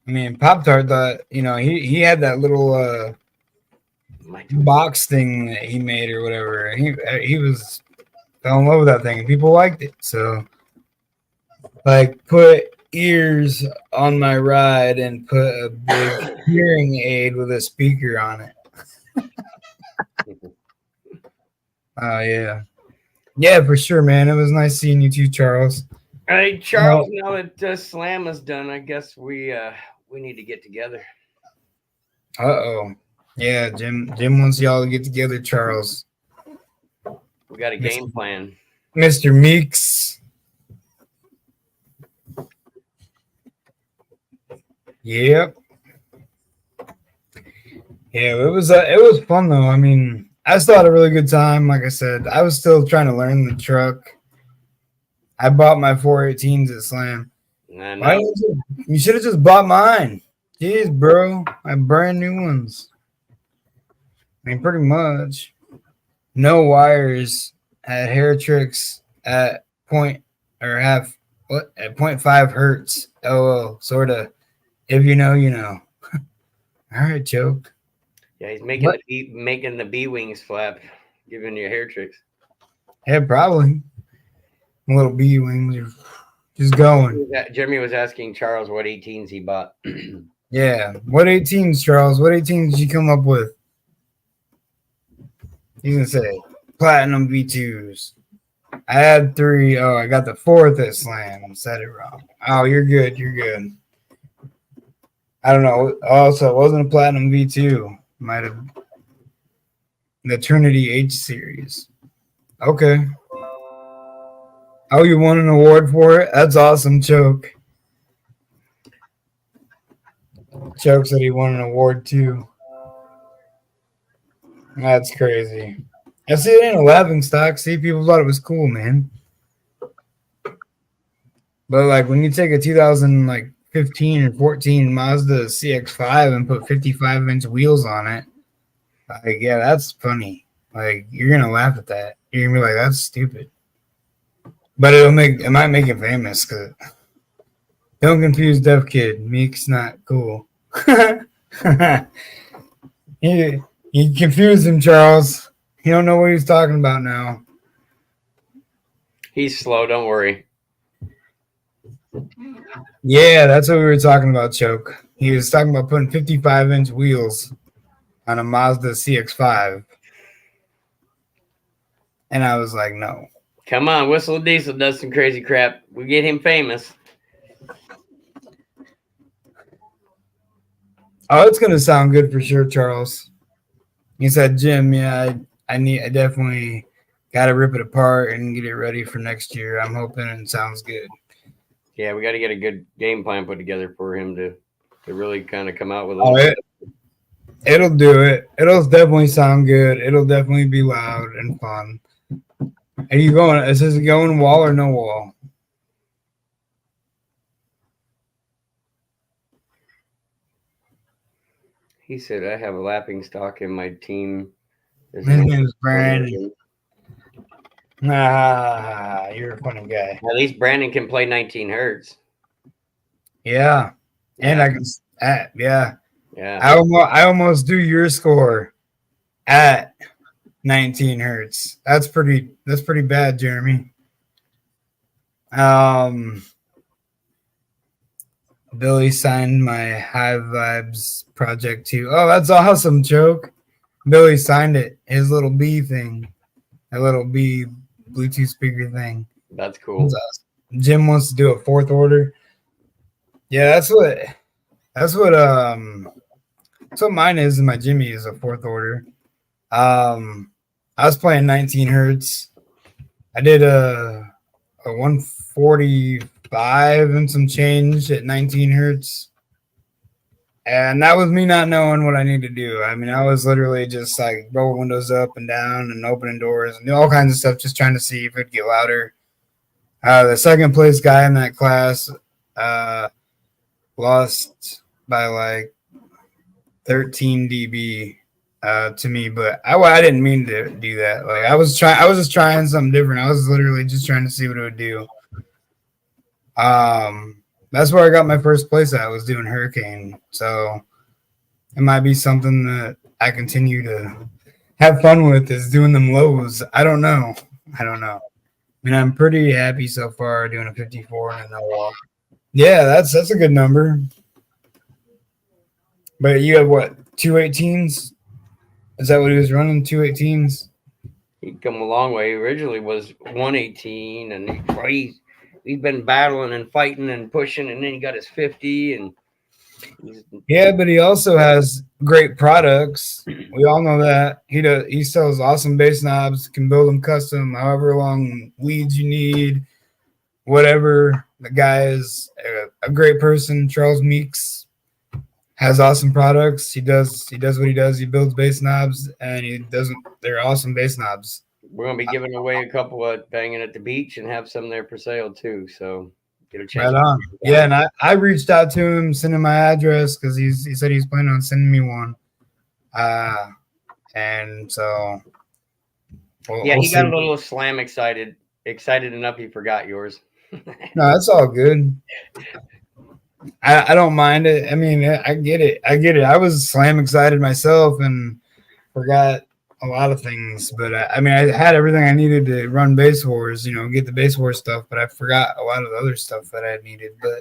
Speaker 1: I mean, Pop Tart thought, he had that little box thing that he made or whatever. He was fell in love with that thing and people liked it. So like put ears on my ride and put a big hearing aid with a speaker on it. Oh yeah. Yeah, for sure, man. It was nice seeing you too, Charles.
Speaker 3: Hey, Charles, now that Slam is done, I guess we need to get together.
Speaker 1: Uh-oh. Yeah, Jim wants y'all to get together, Charles.
Speaker 3: We got a game plan.
Speaker 1: Mr. Meeks. Yep. Yeah, it was fun though. I mean, I still had a really good time. Like I said, I was still trying to learn the truck. I bought my 418s at Slam. You should have just bought mine. Jeez, bro. My brand new ones. I mean, pretty much. No wires at hair tricks at at 0.5 hertz. Oh, sort of. If you know, you know. All right, joke.
Speaker 3: Yeah, he's making the bee wings flap, giving you hair tricks.
Speaker 1: Yeah, probably. A little bee wings are just going.
Speaker 3: Jeremy was asking Charles what 18s he bought.
Speaker 1: Yeah. What 18s, Charles? What 18s did you come up with? He's going to say platinum V2s. I had 3. Oh, I got the 4th at Slam. I said it wrong. Oh, you're good. You're good. I don't know. Also, it wasn't a platinum V2. Might have the Trinity H series. Okay. Oh, you won an award for it? That's awesome, Choke. Choke said he won an award too. That's crazy. I see it ain't a laughing stock. See, people thought it was cool, man. But like when you take a 2015 or 14 Mazda CX-5 and put 55-inch wheels on it, like yeah, that's funny. Like you're gonna laugh at that. You're gonna be like, that's stupid. But it might make it famous. Cause don't confuse Deaf Kid. Meek's not cool. You You confused him, Charles. He don't know what he's talking about now.
Speaker 3: He's slow. Don't worry.
Speaker 1: Yeah, that's what we were talking about, Choke. He was talking about putting 55-inch wheels on a Mazda CX-5. And I was like, no.
Speaker 3: Come on, Whistle Diesel does some crazy crap. We get him famous.
Speaker 1: Oh, it's gonna sound good for sure, Charles. He said, Jim, yeah, I definitely gotta rip it apart and get it ready for next year. I'm hoping it sounds good.
Speaker 3: Yeah, we got to get a good game plan put together for him to really kind of come out with a
Speaker 1: Oh,
Speaker 3: little
Speaker 1: it'll do it. It'll definitely sound good. It'll definitely be loud and fun. Are you going? Is this going wall or no wall?
Speaker 3: He said, I have a lapping stock in my team.
Speaker 1: His name is Brandon. Ah, you're a funny guy.
Speaker 3: At least Brandon can play 19 hertz.
Speaker 1: Yeah. And I can, yeah.
Speaker 3: Yeah.
Speaker 1: I almost do your score at 19 hertz. That's pretty bad, Jeremy. Billy signed my High Vibes project too. Oh, that's awesome, Choke. Billy signed it. His little B thing. A little B Bluetooth speaker thing.
Speaker 3: That's cool.
Speaker 1: That's awesome. Jim wants to do a fourth order. Yeah, that's what mine is, and my Jimmy is a fourth order. I was playing 19 hertz. I did a 145 and some change at 19 hertz. And that was me not knowing what I need to do. I mean, I was literally just like roll windows up and down and opening doors and all kinds of stuff, just trying to see if it'd get louder. The second place guy in that class lost by like 13 dB to me, but I didn't mean to do that. Like I was just trying something different. I was literally just trying to see what it would do. That's where I got my first place at. I was doing Hurricane, so it might be something that I continue to have fun with. Is doing them lows. I don't know. I mean, I'm pretty happy so far doing a 54 and a no wall. Yeah, that's a good number. But you have what, 218s? Is that what he was running? 218s?
Speaker 3: He'd come a long way. He originally was 118, and he's been battling and fighting and pushing, and then he got his 50. And
Speaker 1: yeah, but he also has great products. We all know that. He sells awesome bass knobs, can build them custom, however long leads you need, whatever. The guy is a great person. Charles Meeks has awesome products. He does what he does. He builds bass knobs, and they're awesome bass knobs.
Speaker 3: We're gonna be giving away a couple of Banging at the Beach and have some there for sale too. So get a chance.
Speaker 1: Right on. Yeah, and I reached out to him, sent him my address because he said he's planning on sending me one. And so
Speaker 3: we'll he got a little Slam excited enough he forgot yours.
Speaker 1: No, that's all good. I don't mind it. I mean, I get it. I was Slam excited myself and forgot a lot of things, but I mean, I had everything I needed to run Base Wars, get the Base Wars stuff, but I forgot a lot of the other stuff that I needed, but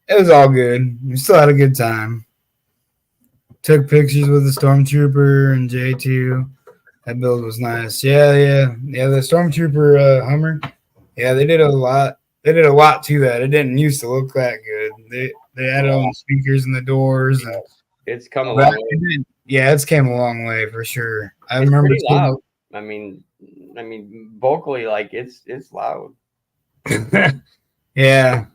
Speaker 1: it was all good. We still had a good time. Took pictures with the Stormtrooper and J2. That build was nice. Yeah. The Stormtrooper Hummer. Yeah, they did a lot. They did a lot to that. It didn't used to look that good. They added all the speakers in the doors, and
Speaker 3: it's come a long way.
Speaker 1: Yeah, it's came a long way for sure. I
Speaker 3: it's
Speaker 1: remember
Speaker 3: loud. I mean, vocally, like it's loud.
Speaker 1: Yeah,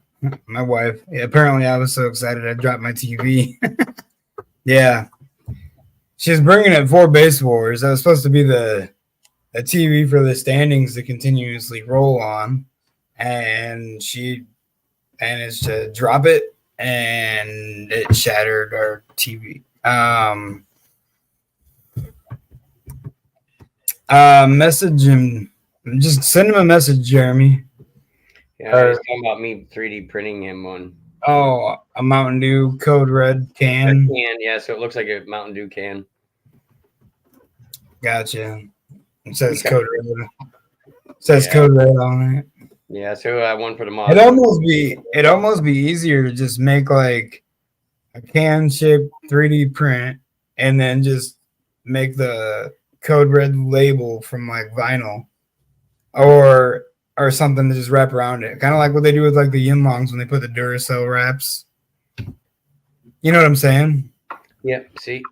Speaker 1: my wife. Yeah, apparently, I was so excited I dropped my TV. Yeah, she's bringing it for Base Wars. That was supposed to be the TV for the standings to continuously roll on, and she managed to drop it, and it shattered our TV. Message him. Just send him a message, Jeremy.
Speaker 3: Yeah, he's talking about me 3D printing him one.
Speaker 1: Oh, a Mountain Dew Code Red can.
Speaker 3: Yeah, so it looks like a Mountain Dew can.
Speaker 1: Gotcha. It says
Speaker 3: Okay.
Speaker 1: Code Red. It says
Speaker 3: Yeah.
Speaker 1: Code Red on it.
Speaker 3: Yeah, so one for the mod.
Speaker 1: It'd almost be easier to just make like a can shaped 3D print and then just make the Code Red label from like vinyl or something to just wrap around it. Kind of like what they do with like the Yinlongs when they put the Duracell wraps. You know what I'm saying?
Speaker 3: Yep. See,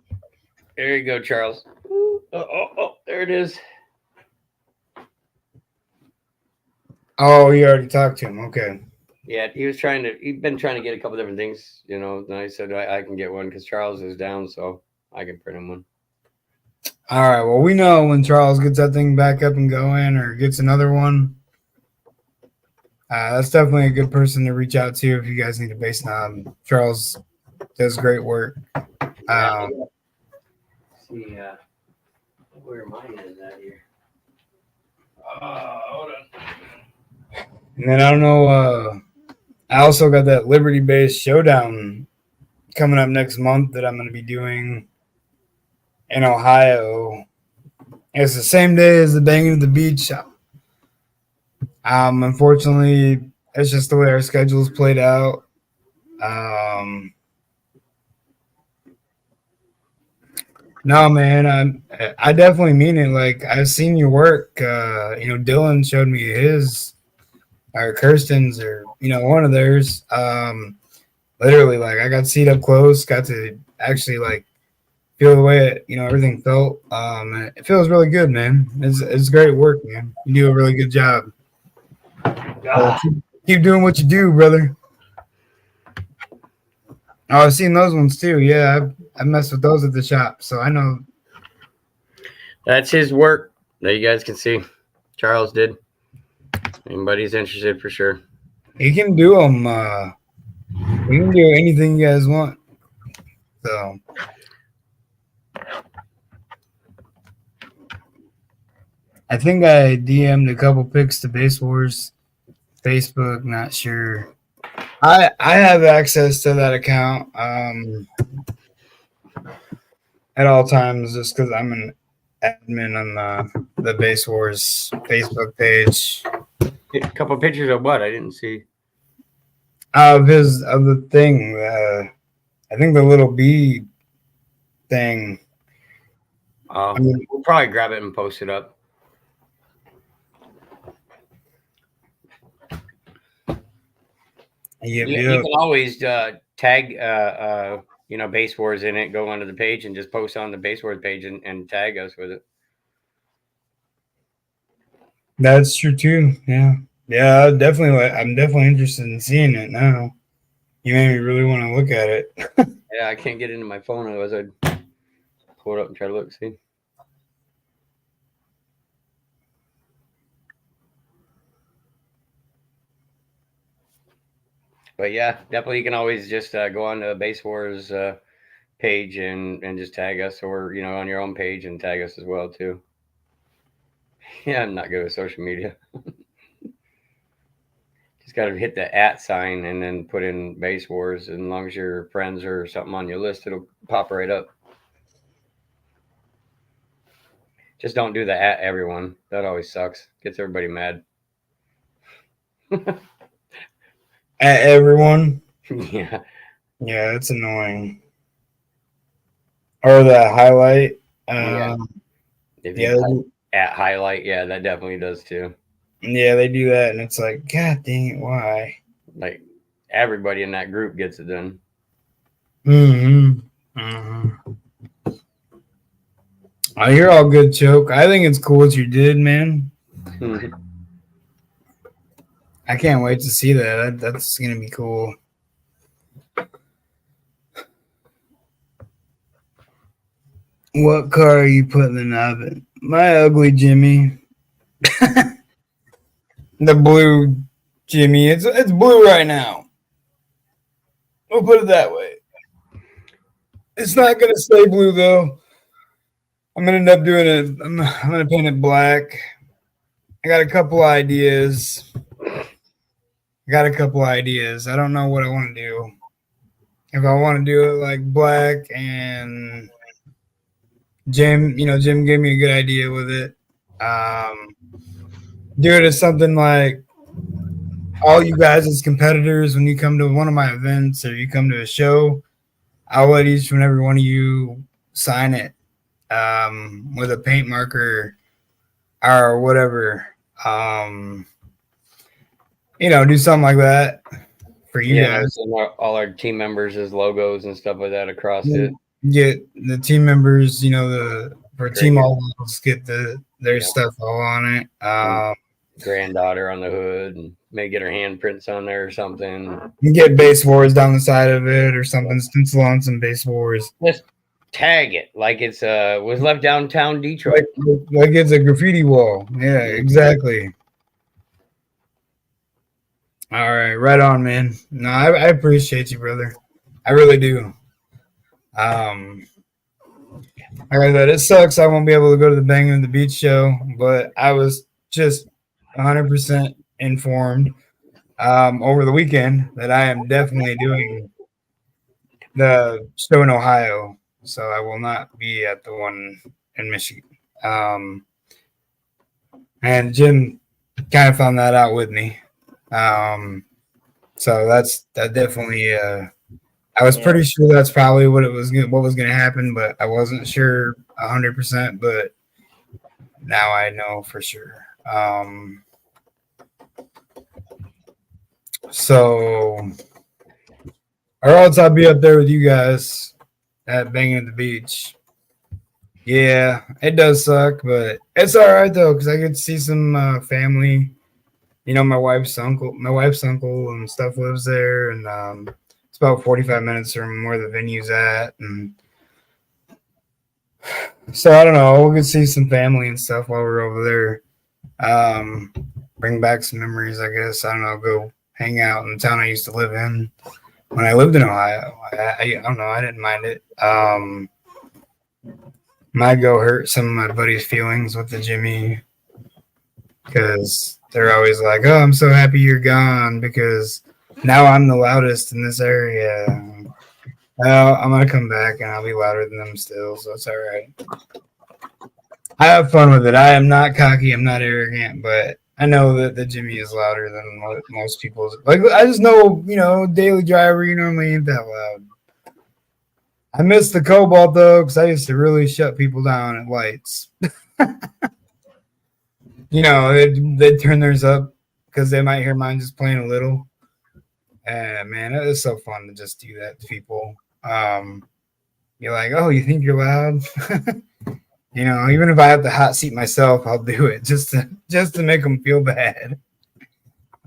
Speaker 3: there you go, Charles. Oh, there it is.
Speaker 1: Oh, you already talked to him. Okay.
Speaker 3: Yeah, he'd been trying to get a couple different things, you know. And I said I can get one because Charles is down, so I can print him one.
Speaker 1: All right. Well, we know when Charles gets that thing back up and going or gets another one. That's definitely a good person to reach out to if you guys need a bass knob. Charles does great work.
Speaker 3: See, where mine is at here? Hold on.
Speaker 1: And then I don't know. I also got that Liberty Bass Showdown coming up next month that I'm going to be doing in Ohio. It's the same day as the Banging at the Beach. Unfortunately, it's just the way our schedule's played out. No, man, I definitely mean it. Like I've seen your work. Dylan showed me his, or Kirsten's, or one of theirs. Literally, like I got to see it up close. Got to actually like feel the way everything felt. It feels really good, man. It's great work, man. You do a really good job. Keep doing what you do, brother. Oh, I've seen those ones too. Yeah, I messed with those at the shop, so I know.
Speaker 3: That's his work that you guys can see. Charles did. Anybody's interested, for sure.
Speaker 1: You can do them. We can do anything you guys want. So. I think I DM'd a couple pics to Bass Wars Facebook. Not sure. I have access to that account at all times just because I'm an admin on the Bass Wars Facebook page.
Speaker 3: A couple pictures of what? I didn't see.
Speaker 1: Of the thing. I think the little bee thing.
Speaker 3: We'll probably grab it and post it up. You can always tag Bass Wars in it, go onto the page and just post on the Bass Wars page and tag us with it.
Speaker 1: That's true too. Yeah, I'm definitely interested in seeing it now. You made me really want to look at it.
Speaker 3: Yeah, I can't get into my phone, otherwise I'd pull it up and try to look, see. But yeah, definitely you can always just go on to Bass Wars page and just tag us, or on your own page and tag us as well too. Yeah, I'm not good with social media. Just got to hit the @ sign and then put in Bass Wars, and as long as your friends or something on your list, it'll pop right up. Just don't do the @ everyone. That always sucks. Gets everybody mad.
Speaker 1: At everyone?
Speaker 3: Yeah.
Speaker 1: Yeah, it's annoying. Or the highlight.
Speaker 3: Yeah. If you @ highlight, yeah, that definitely does too.
Speaker 1: Yeah, they do that, and it's like, God dang it, why?
Speaker 3: Like everybody in that group gets it done.
Speaker 1: Oh, you're all good, Choke. I think it's cool what you did, man. I can't wait to see that. That's gonna be cool. What car are you putting the knob in? My ugly Jimmy. The blue Jimmy. It's blue right now. We'll put it that way. It's not gonna stay blue though. I'm gonna end up doing it. I'm gonna paint it black. I got a couple ideas. I don't know what I want to do. If I want to do it like black and Jim, Jim gave me a good idea with it. Do it as something like all you guys as competitors when you come to one of my events or you come to a show, I'll let each and every one of you sign it with a paint marker or whatever. Do something like that for you guys.
Speaker 3: All our team members as logos and stuff like that across
Speaker 1: Yeah.
Speaker 3: it.
Speaker 1: Get the team members, for team all levels, get their stuff all on it.
Speaker 3: Granddaughter on the hood and may get her handprints on there or something.
Speaker 1: You get base wars down the side of it or something, stencil on some base wars.
Speaker 3: Just tag it like it's was left downtown Detroit.
Speaker 1: Like it's a graffiti wall. Yeah, exactly. All right, right on, man. No, I appreciate you, brother. I really do. Like I said, it sucks I won't be able to go to the Banging on the Beach show, but I was just 100% informed over the weekend that I am definitely doing the show in Ohio, so I will not be at the one in Michigan. And Jim kind of found that out with me. So that definitely. I was pretty sure that's probably what was going to happen, but I wasn't sure 100%. But now I know for sure. So, or else I'll be up there with you guys at Banging at the Beach. Yeah, it does suck, but it's all right though because I get to see some family. My wife's uncle and stuff lives there, and it's about 45 minutes from where the venue's at, and so I don't know. We'll get to see some family and stuff while we're over there. Bring back some memories, I guess. I don't know. Go hang out in the town I used to live in when I lived in Ohio. I don't know. I didn't mind it. Might go hurt some of my buddies' feelings with the Jimmy because they're always like, "Oh, I'm so happy you're gone because now I'm the loudest in this area." Well, I'm gonna come back and I'll be louder than them still, so it's all right. I have fun with it. I am not cocky. I'm not arrogant, but I know that the Jimmy is louder than most people's. Like I just know, daily driver, you normally ain't that loud. I miss the Cobalt though, because I used to really shut people down at lights. They'd turn theirs up because they might hear mine just playing a little. And man, it was so fun to just do that to people. You're like, oh, you think you're loud? Even if I have the hot seat myself, I'll do it just to make them feel bad.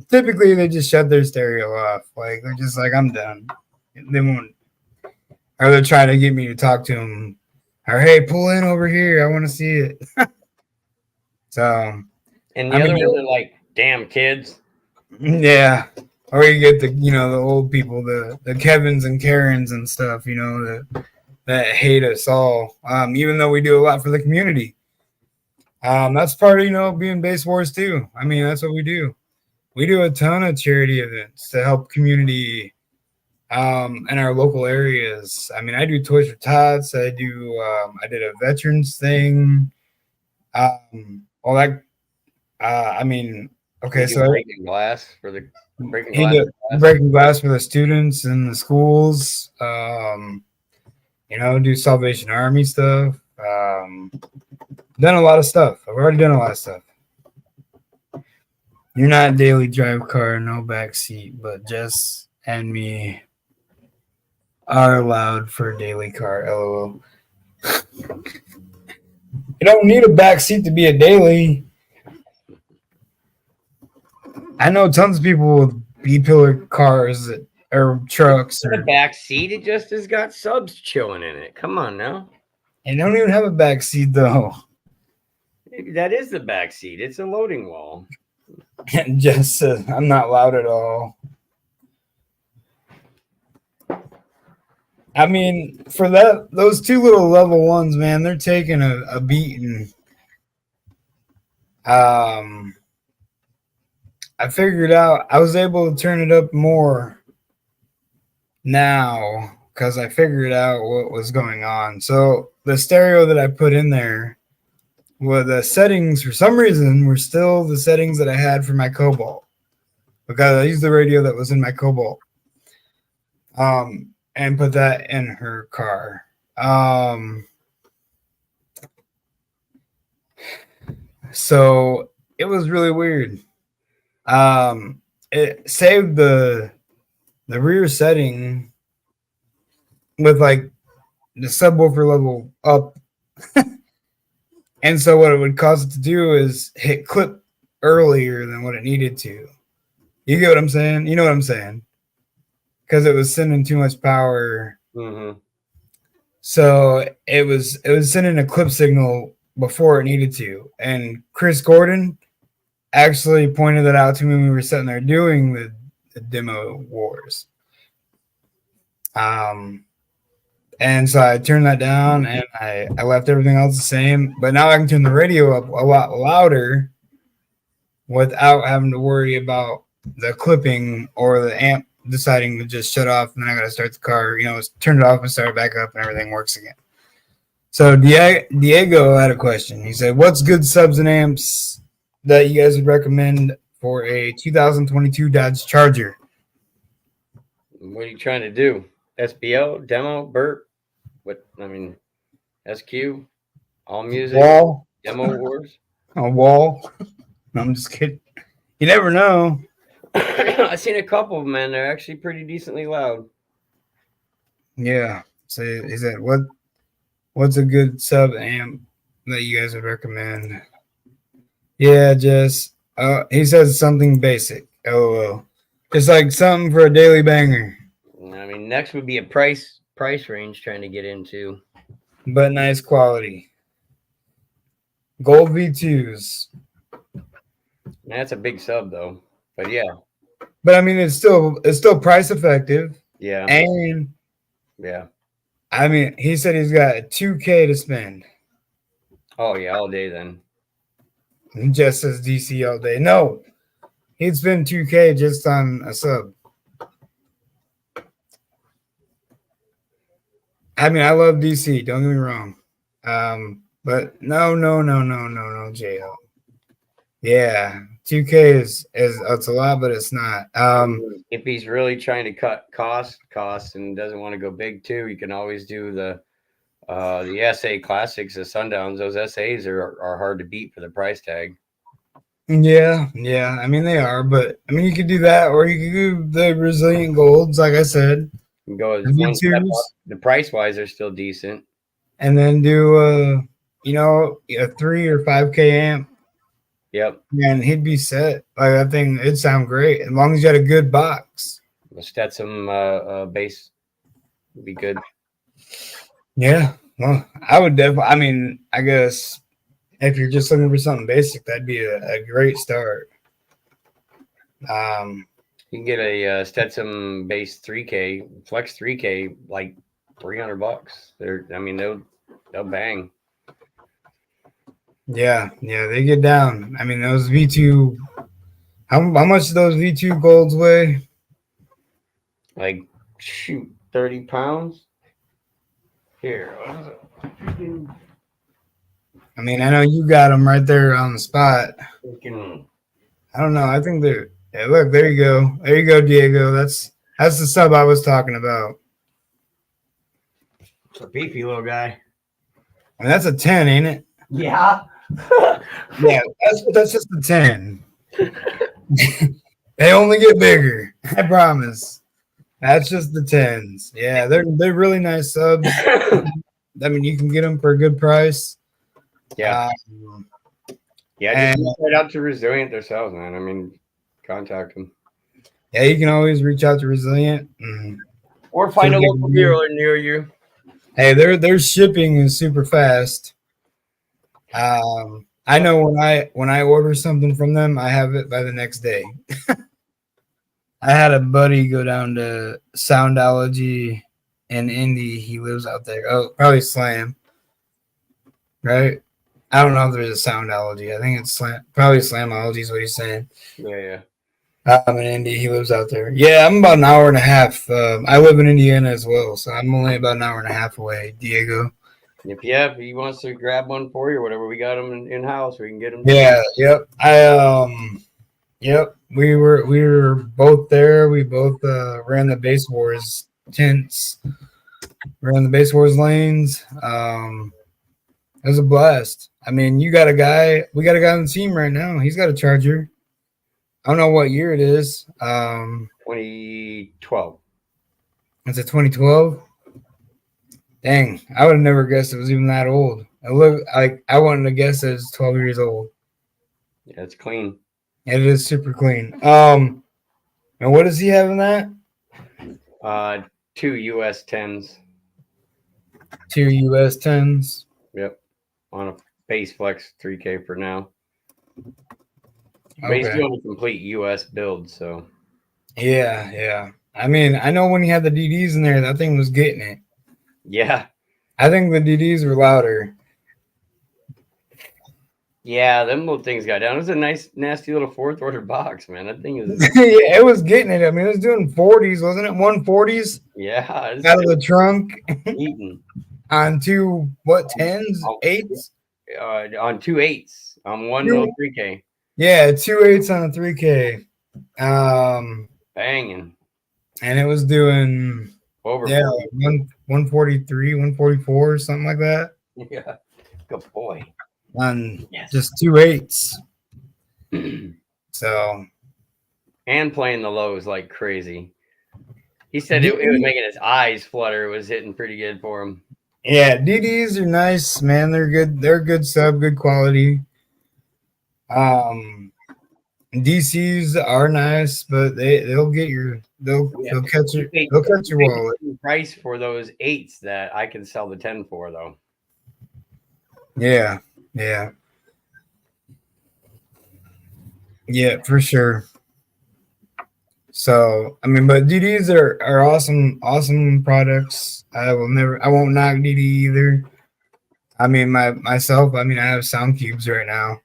Speaker 1: Typically, they just shut their stereo off. Like they're just like, I'm done. They won't. Or they're trying to get me to talk to them. Or hey, pull in over here. I want to see it. So.
Speaker 3: And the other ones are like, damn kids.
Speaker 1: Yeah. Or you get the old people, the Kevins and Karens and stuff, that hate us all. Even though we do a lot for the community. That's part of, being Base Wars too. I mean, that's what we do. We do a ton of charity events to help community in our local areas. I mean, I do Toys for Tots. I did a veterans thing. All that. I mean, okay, so
Speaker 3: breaking glass for the breaking
Speaker 1: glass for the students in the schools. Do Salvation Army stuff. Done a lot of stuff. I've already done a lot of stuff. You're not daily drive car, no back seat, but Jess and me are allowed for daily car. LOL. You don't need a back seat to be a daily. I know tons of people with B-pillar cars or trucks.
Speaker 3: Or the back seat, it just has got subs chilling in it. Come on now.
Speaker 1: They don't even have a back seat though.
Speaker 3: That is the back seat. It's a loading wall.
Speaker 1: And Jess says, I'm not loud at all. I mean, for those two little level ones, man, they're taking a beating. I figured out I was able to turn it up more now because I figured out what was going on. So the stereo that I put in there, well, the settings for some reason were still the settings that I had for my Cobalt, because I used the radio that was in my Cobalt, and put that in her car. So it was really weird. It saved the rear setting with like the subwoofer level up. And so what it would cause it to do is hit clip earlier than what it needed to. You get what I'm saying? You know what I'm saying? Because it was sending too much power.
Speaker 3: Mm-hmm.
Speaker 1: So it was sending a clip signal before it needed to. And Chris Gordon actually pointed that out to me when we were sitting there doing the demo wars. And so I turned that down and I left everything else the same. But now I can turn the radio up a lot louder without having to worry about the clipping or the amp deciding to just shut off, and then I got to start the car, turn it off and start it back up and everything works again. So Diego had a question. He said, what's good subs and amps that you guys would recommend for a 2022 Dodge Charger?
Speaker 3: What are you trying to do? SBO, demo, Burt? SQ, all music,
Speaker 1: Wall?
Speaker 3: demo wars?
Speaker 1: A wall? No, I'm just kidding. You never know.
Speaker 3: I've seen a couple of them, man. They're actually pretty decently loud.
Speaker 1: Yeah. So he said, what's a good sub amp that you guys would recommend? Yeah, Jess. He says something basic. LOL. Just like something for a daily banger.
Speaker 3: Next would be a price range trying to get into.
Speaker 1: But nice quality. Gold V2s.
Speaker 3: That's a big sub though. But yeah.
Speaker 1: But it's still price effective.
Speaker 3: Yeah.
Speaker 1: And
Speaker 3: yeah.
Speaker 1: He said he's got $2,000 to spend.
Speaker 3: Oh yeah, all day then.
Speaker 1: Just says DC all day. No. He'd spend $2,000 just on a sub. I love DC, don't get me wrong. But no, J-Ho. Yeah, 2K is it's a lot, but it's not.
Speaker 3: If he's really trying to cut costs and doesn't want to go big too, you can always do the SA classics, the Sundowns. Those SAs are hard to beat for the price tag.
Speaker 1: Yeah, they are, but you could do that, or you could do the resilient golds, like I said.
Speaker 3: You can go as one step up. The price wise are still decent.
Speaker 1: And then do a 3 or 5K amp.
Speaker 3: Yep.
Speaker 1: And he'd be set. Like that thing, it'd sound great as long as you had a good box.
Speaker 3: The Stetson bass would be good.
Speaker 1: Yeah. Well, I would definitely. I guess if you're just looking for something basic, that'd be a great start.
Speaker 3: You can get a Stetson bass 3K, Flex 3K, like $300. They'll bang.
Speaker 1: Yeah, they get down. Those V2. How much do those V2 golds weigh?
Speaker 3: Like 30 pounds. Here.
Speaker 1: I know you got them right there on the spot. I don't know. I think they're. Yeah, look, there you go. There you go, Diego. That's the sub I was talking about.
Speaker 3: It's a beefy little guy.
Speaker 1: That's a 10, ain't it?
Speaker 3: Yeah.
Speaker 1: Yeah, that's just a 10. They only get bigger. I promise. That's just the 10s. Yeah, they're really nice subs. You can get them for a good price.
Speaker 3: Yeah. Just reach right out to Resilient themselves, man. Contact them.
Speaker 1: Yeah, you can always reach out to Resilient.
Speaker 3: Or find a local dealer near you.
Speaker 1: Hey, their shipping is super fast. I know when I order something from them, I have it by the next day. I had a buddy go down to Soundology in Indy. He lives out there. Oh, probably Slam. Right? I don't know if there's a Soundology. I think it's Slam. Probably Slamology is what he's saying.
Speaker 3: Yeah.
Speaker 1: I'm in Indy. He lives out there. Yeah, I'm about an hour and a half. I live in Indiana as well, so I'm only about an hour and a half away. Diego.
Speaker 3: If he wants to grab one for you or whatever, we got them in house. We can get them.
Speaker 1: Yeah. Yep. Yep. We were both there. We both ran the base wars tents. Ran the base wars lanes. It was a blast. I mean, you got a guy. We got a guy on the team right now. He's got a Charger. I don't know what year it is.
Speaker 3: 2012.
Speaker 1: It's a 2012. Dang, I would have never guessed it was even that old. It looked like I wanted to guess it was 12 years old.
Speaker 3: Yeah, it's clean.
Speaker 1: It is super clean. And what does he have in that?
Speaker 3: 2 US 10s.
Speaker 1: 2 US 10s.
Speaker 3: Yep. On a base flex 3K for now. But
Speaker 1: Okay.
Speaker 3: he's doing a complete US build, so.
Speaker 1: Yeah. I mean, I know when he had the DDs in there, that thing was getting it.
Speaker 3: Yeah.
Speaker 1: I think the DDs were louder.
Speaker 3: Yeah, them little things got down. It was a nice, nasty little fourth order box, man. That thing is.
Speaker 1: Yeah, it was getting it. I mean, it was doing 40s, wasn't it? 140s?
Speaker 3: Yeah.
Speaker 1: Out of the trunk.
Speaker 3: Eating.
Speaker 1: On 2, what, 10s? 8s?
Speaker 3: On 2 8s. On one little 3K.
Speaker 1: Yeah, 2 8s on a 3K.
Speaker 3: Banging.
Speaker 1: And it was doing
Speaker 3: Over
Speaker 1: 40. 143, 144, something like that.
Speaker 3: Yeah. Good boy.
Speaker 1: On just 2 8s. So.
Speaker 3: And playing the lows like crazy. He said it was making his eyes flutter. It was hitting pretty good for him.
Speaker 1: Yeah, DDs are nice, man. They're good. They're good sub, good quality. DCs are nice, but they'll get your they'll catch your wallet.
Speaker 3: Price for those 8s that I can sell the 10 for though.
Speaker 1: Yeah, for sure. So I mean, but DDs are awesome products. I won't knock DD either. I mean, myself. I mean, I have sound cubes right now,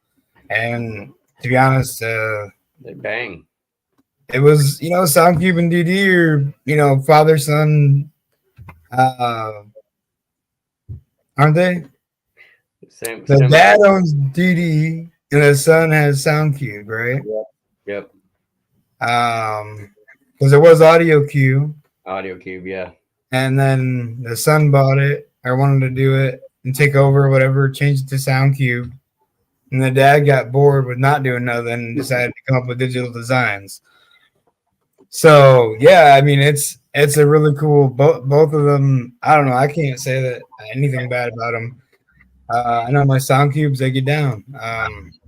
Speaker 1: and to be honest,
Speaker 3: they bang.
Speaker 1: It was, sound cube and DD are, father son, aren't they?
Speaker 3: Same.
Speaker 1: The dad owns DD and the son has sound cube, right?
Speaker 3: Yep.
Speaker 1: Because it was Audio Cube.
Speaker 3: Audio Cube, yeah.
Speaker 1: And then the son bought it or wanted to do it and take over or whatever, changed it to Sound Cube. And the dad got bored with not doing nothing and decided to come up with digital designs. So yeah, I mean it's a really cool. Both of them. I don't know. I can't say that anything bad about them. I know my sound cubes, they get down.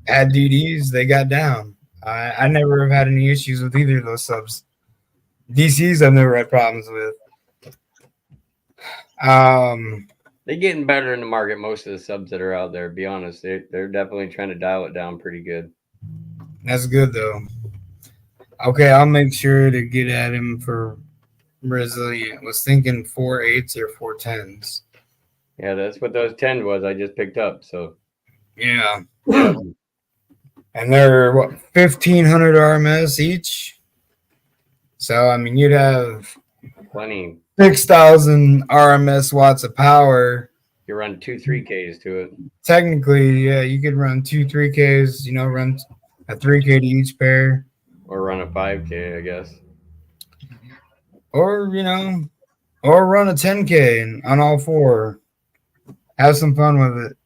Speaker 1: Add DDs, they got down. I never have had any issues with either of those subs. DCs, I've never had problems with.
Speaker 3: They're getting better in the market. Most of the subs that are out there, to be honest, they're definitely trying to dial it down pretty good.
Speaker 1: That's good though. Okay, I'll make sure to get at him for resilient. Was thinking 4 8s or 4 10s.
Speaker 3: Yeah, that's what those 10 was. I just picked up. So
Speaker 1: yeah. And they're 1,500 RMS each. So I mean, you'd have
Speaker 3: plenty.
Speaker 1: 6,000 RMS watts of power.
Speaker 3: You run 2 3Ks to it.
Speaker 1: Technically, yeah, you could run 2 3Ks. Run a 3K to each pair.
Speaker 3: Or run a 5K, I guess.
Speaker 1: Or run a 10K on all 4. Have some fun with it.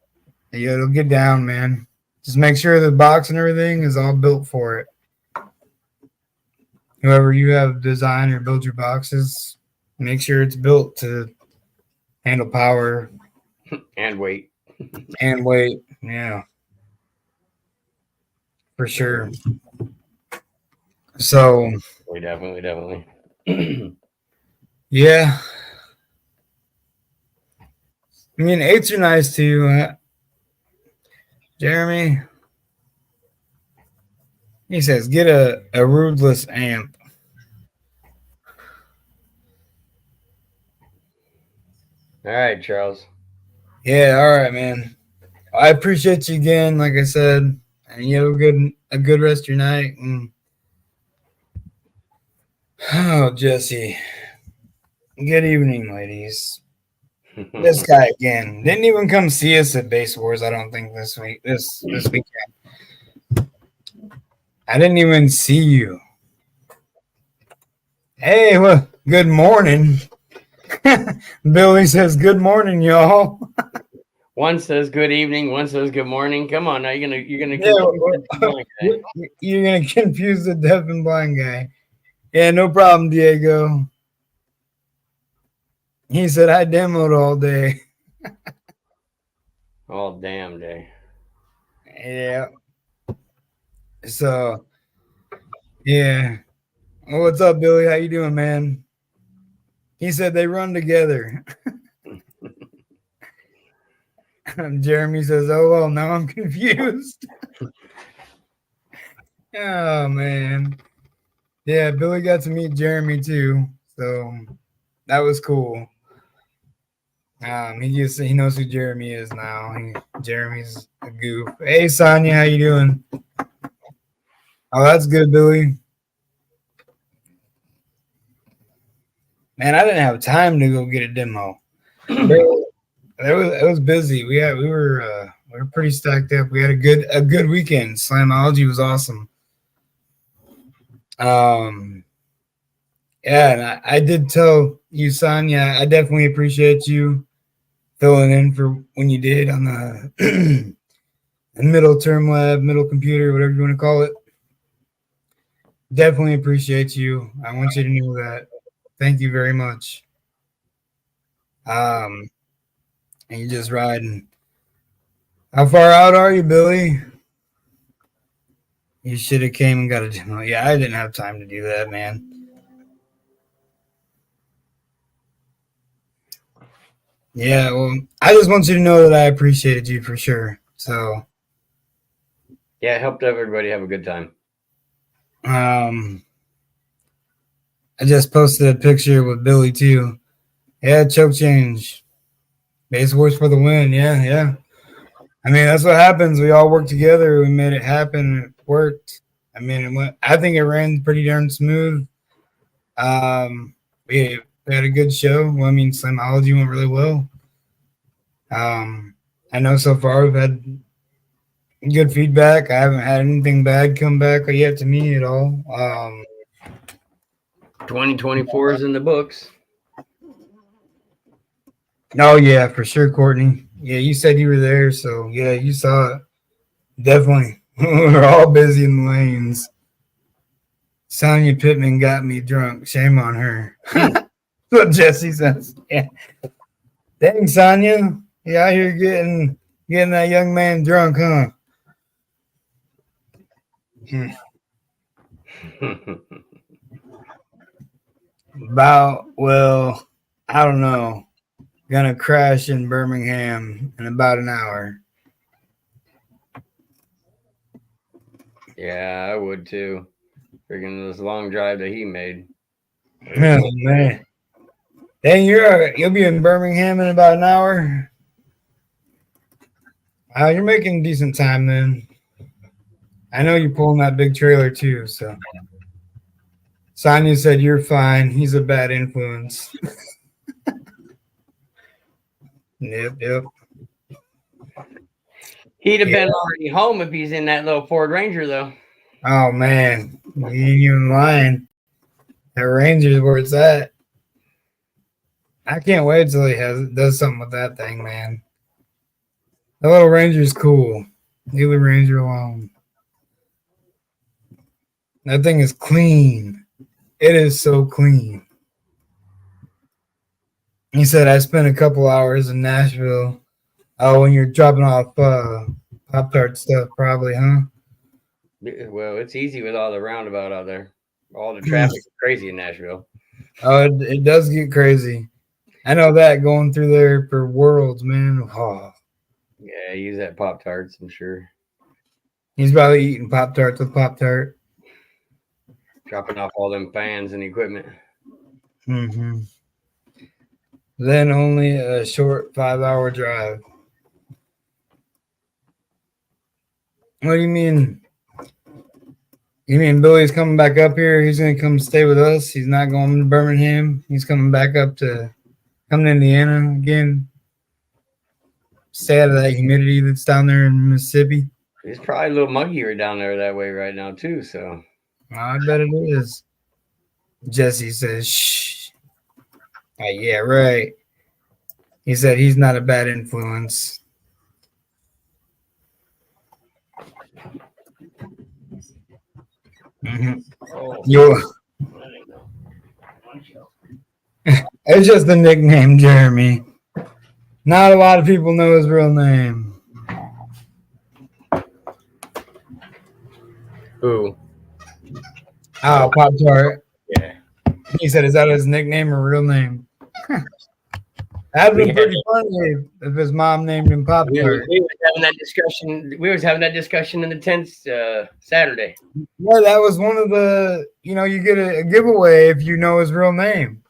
Speaker 1: Yeah, it'll get down, man. Just make sure the box and everything is all built for it. Whoever you have design or build your boxes, make sure it's built to handle power.
Speaker 3: And weight.
Speaker 1: And weight, yeah. For sure. So.
Speaker 3: Definitely.
Speaker 1: Yeah. I mean, 8s are nice too. Jeremy, he says, get a rootless amp.
Speaker 3: All right, Charles.
Speaker 1: Yeah, all right, man. I appreciate you again, like I said, and you have a good rest of your night. And Oh, Jesse. Good evening, ladies. This guy again didn't even come see us at Base Wars. I don't think this week. This weekend. I didn't even see you. Hey, well, good morning. Billy says, "Good morning, y'all."
Speaker 3: One says good evening, one says good morning. Come on, now you're gonna
Speaker 1: Yeah,
Speaker 3: confuse the blind guy.
Speaker 1: you're gonna confuse the deaf and blind guy. Yeah, no problem, Diego. He said I demoed all day.
Speaker 3: All damn day.
Speaker 1: Yeah. So yeah. Well, what's up, Billy? How you doing, man? He said they run together. Jeremy says, "Oh well, now I'm confused." Oh man. Yeah, Billy got to meet Jeremy too, so that was cool. He knows who Jeremy is now. Jeremy's a goof. Hey Sonia, how you doing? Oh, that's good, Billy. Man, I didn't have time to go get a demo. It was busy. We were pretty stacked up. We had a good weekend. Slamology was awesome. Yeah, and I did tell you, Sonia, I definitely appreciate you filling in for when you did on the middle term lab, middle computer, whatever you want to call it. Definitely appreciate you. I want you to know that. Thank you very much. And you just riding. How far out are you, Billy? You should have came and got a demo. Yeah, I didn't have time to do that, man. Yeah, well, I just want you to know that I appreciated you for sure. So,
Speaker 3: Yeah, it helped everybody have a good time.
Speaker 1: I just posted a picture with Billy too. Yeah, choke change. Base Wars for the win. Yeah, yeah. I mean, that's what happens. We all worked together. We made it happen. It worked. I mean, it went. I think it ran pretty darn smooth. Um, we had a good show. Well, I mean, Slamology went really well. I know so far we've had good feedback. I haven't had anything bad come back yet to me at all.
Speaker 3: 2024 is in the books.
Speaker 1: Oh yeah, for sure, Courtney. Yeah, you said you were there, so yeah, you saw it. Definitely. We're all busy in the lanes. Sonia Pittman got me drunk. Shame on her. That's what Jesse says. Yeah. Dang, Sonia. Yeah, I hear getting that young man drunk, huh? Well, I don't know. Gonna crash in Birmingham in about an hour.
Speaker 3: Yeah, I would too. Freaking this long drive that he made.
Speaker 1: Oh man. Dang, you'll be in Birmingham in about an hour. Wow, you're making decent time then. I know you're pulling that big trailer too, so Sonia said you're fine. He's a bad influence. Yep.
Speaker 3: He'd have been already home if he's in that little Ford Ranger, though.
Speaker 1: Oh man, you ain't even lying. That Ranger's where it's at. I can't wait till he does something with that thing, man. The little Ranger's cool. Leave the Ranger alone. That thing is clean. It is so clean. He said I spent a couple hours in Nashville. Oh, when you're dropping off Pop-Tart stuff, probably, huh?
Speaker 3: Well, it's easy with all the roundabout out there. All the traffic is crazy in Nashville.
Speaker 1: Oh, it does get crazy. I know that going through there for Worlds, man. Oh.
Speaker 3: Yeah, use that Pop Tarts, I'm sure.
Speaker 1: He's probably eating Pop Tarts with Pop Tart.
Speaker 3: Dropping off all them fans and equipment.
Speaker 1: Mm-hmm. Then only a short 5-hour drive. What do you mean? You mean Billy's coming back up here? He's gonna come stay with us. He's not going to Birmingham. He's coming back up to come to Indiana again. Stay out of that humidity that's down there in Mississippi.
Speaker 3: It's probably a little muggier down there that way right now too. So
Speaker 1: I bet it is. Jesse says, "Shh." Yeah, right. He said he's not a bad influence. Mm-hmm. It's just the nickname, Jeremy. Not a lot of people know his real name.
Speaker 3: who?
Speaker 1: Oh, Pop Tart.
Speaker 3: Yeah.
Speaker 1: He said, "Is that his nickname or real name?" That'd be pretty funny if his mom named him Pop Tart.
Speaker 3: We was having that discussion. We was having that discussion in the tents Saturday.
Speaker 1: Yeah, that was one of the. You get a giveaway if you know his real name.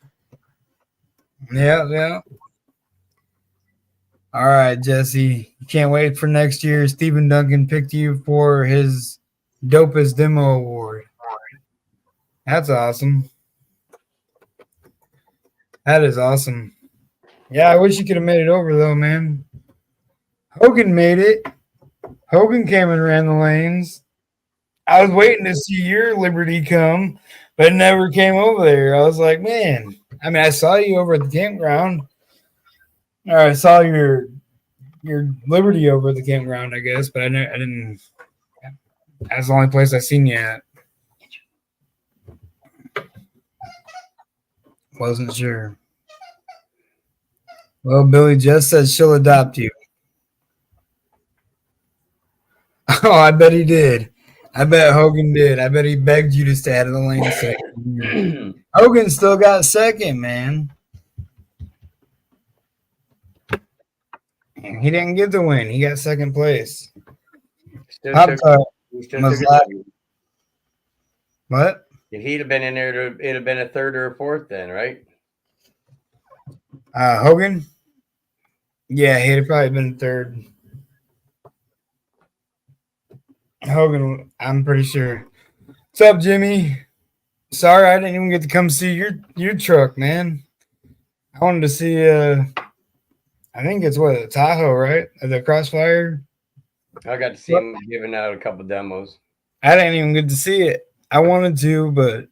Speaker 1: Yeah. All right, Jesse. Can't wait for next year. Stephen Duncan picked you for his dopest demo award. That's awesome. That is awesome. Yeah, I wish you could have made it over though, man. Hogan made it. Hogan came and ran the lanes. I was waiting to see your Liberty come, but it never came over there. I was like, man. I mean, I saw you over at the campground. Or I saw your Liberty over at the campground, I guess, but I didn't. That's the only place I seen you at. Wasn't sure. Well, Billy just said she'll adopt you. Oh, I bet he did. I bet Hogan did. I bet he begged you to stay out of the lane second. Hogan still got second, man. He didn't get the win. He got second place. What?
Speaker 3: If he'd have been in there, it'd have been a third or a fourth then, right?
Speaker 1: Hogan? Yeah, he'd have probably been third. Hogan, I'm pretty sure. What's up, Jimmy? Sorry I didn't even get to come see your truck, man. I wanted to see I think it's the Tahoe, right? The Crossfire.
Speaker 3: I got to see him giving out a couple demos.
Speaker 1: I didn't even get to see it. I wanted to, but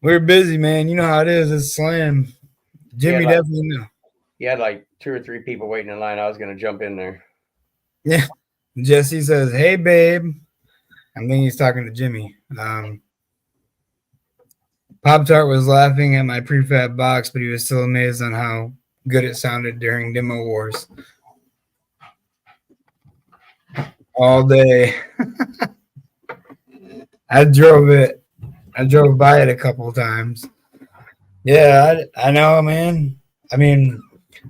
Speaker 1: we were busy, man. You know how it is. It's Slam. Jimmy definitely knew.
Speaker 3: He had like 2 or 3 people waiting in line. I was going to jump in there.
Speaker 1: Yeah. Jesse says, "Hey, babe." I think he's talking to Jimmy. Pop Tart was laughing at my prefab box, but he was still amazed on how good it sounded during Demo Wars. All day. I drove by it a couple of times. Yeah, I know, man. I mean,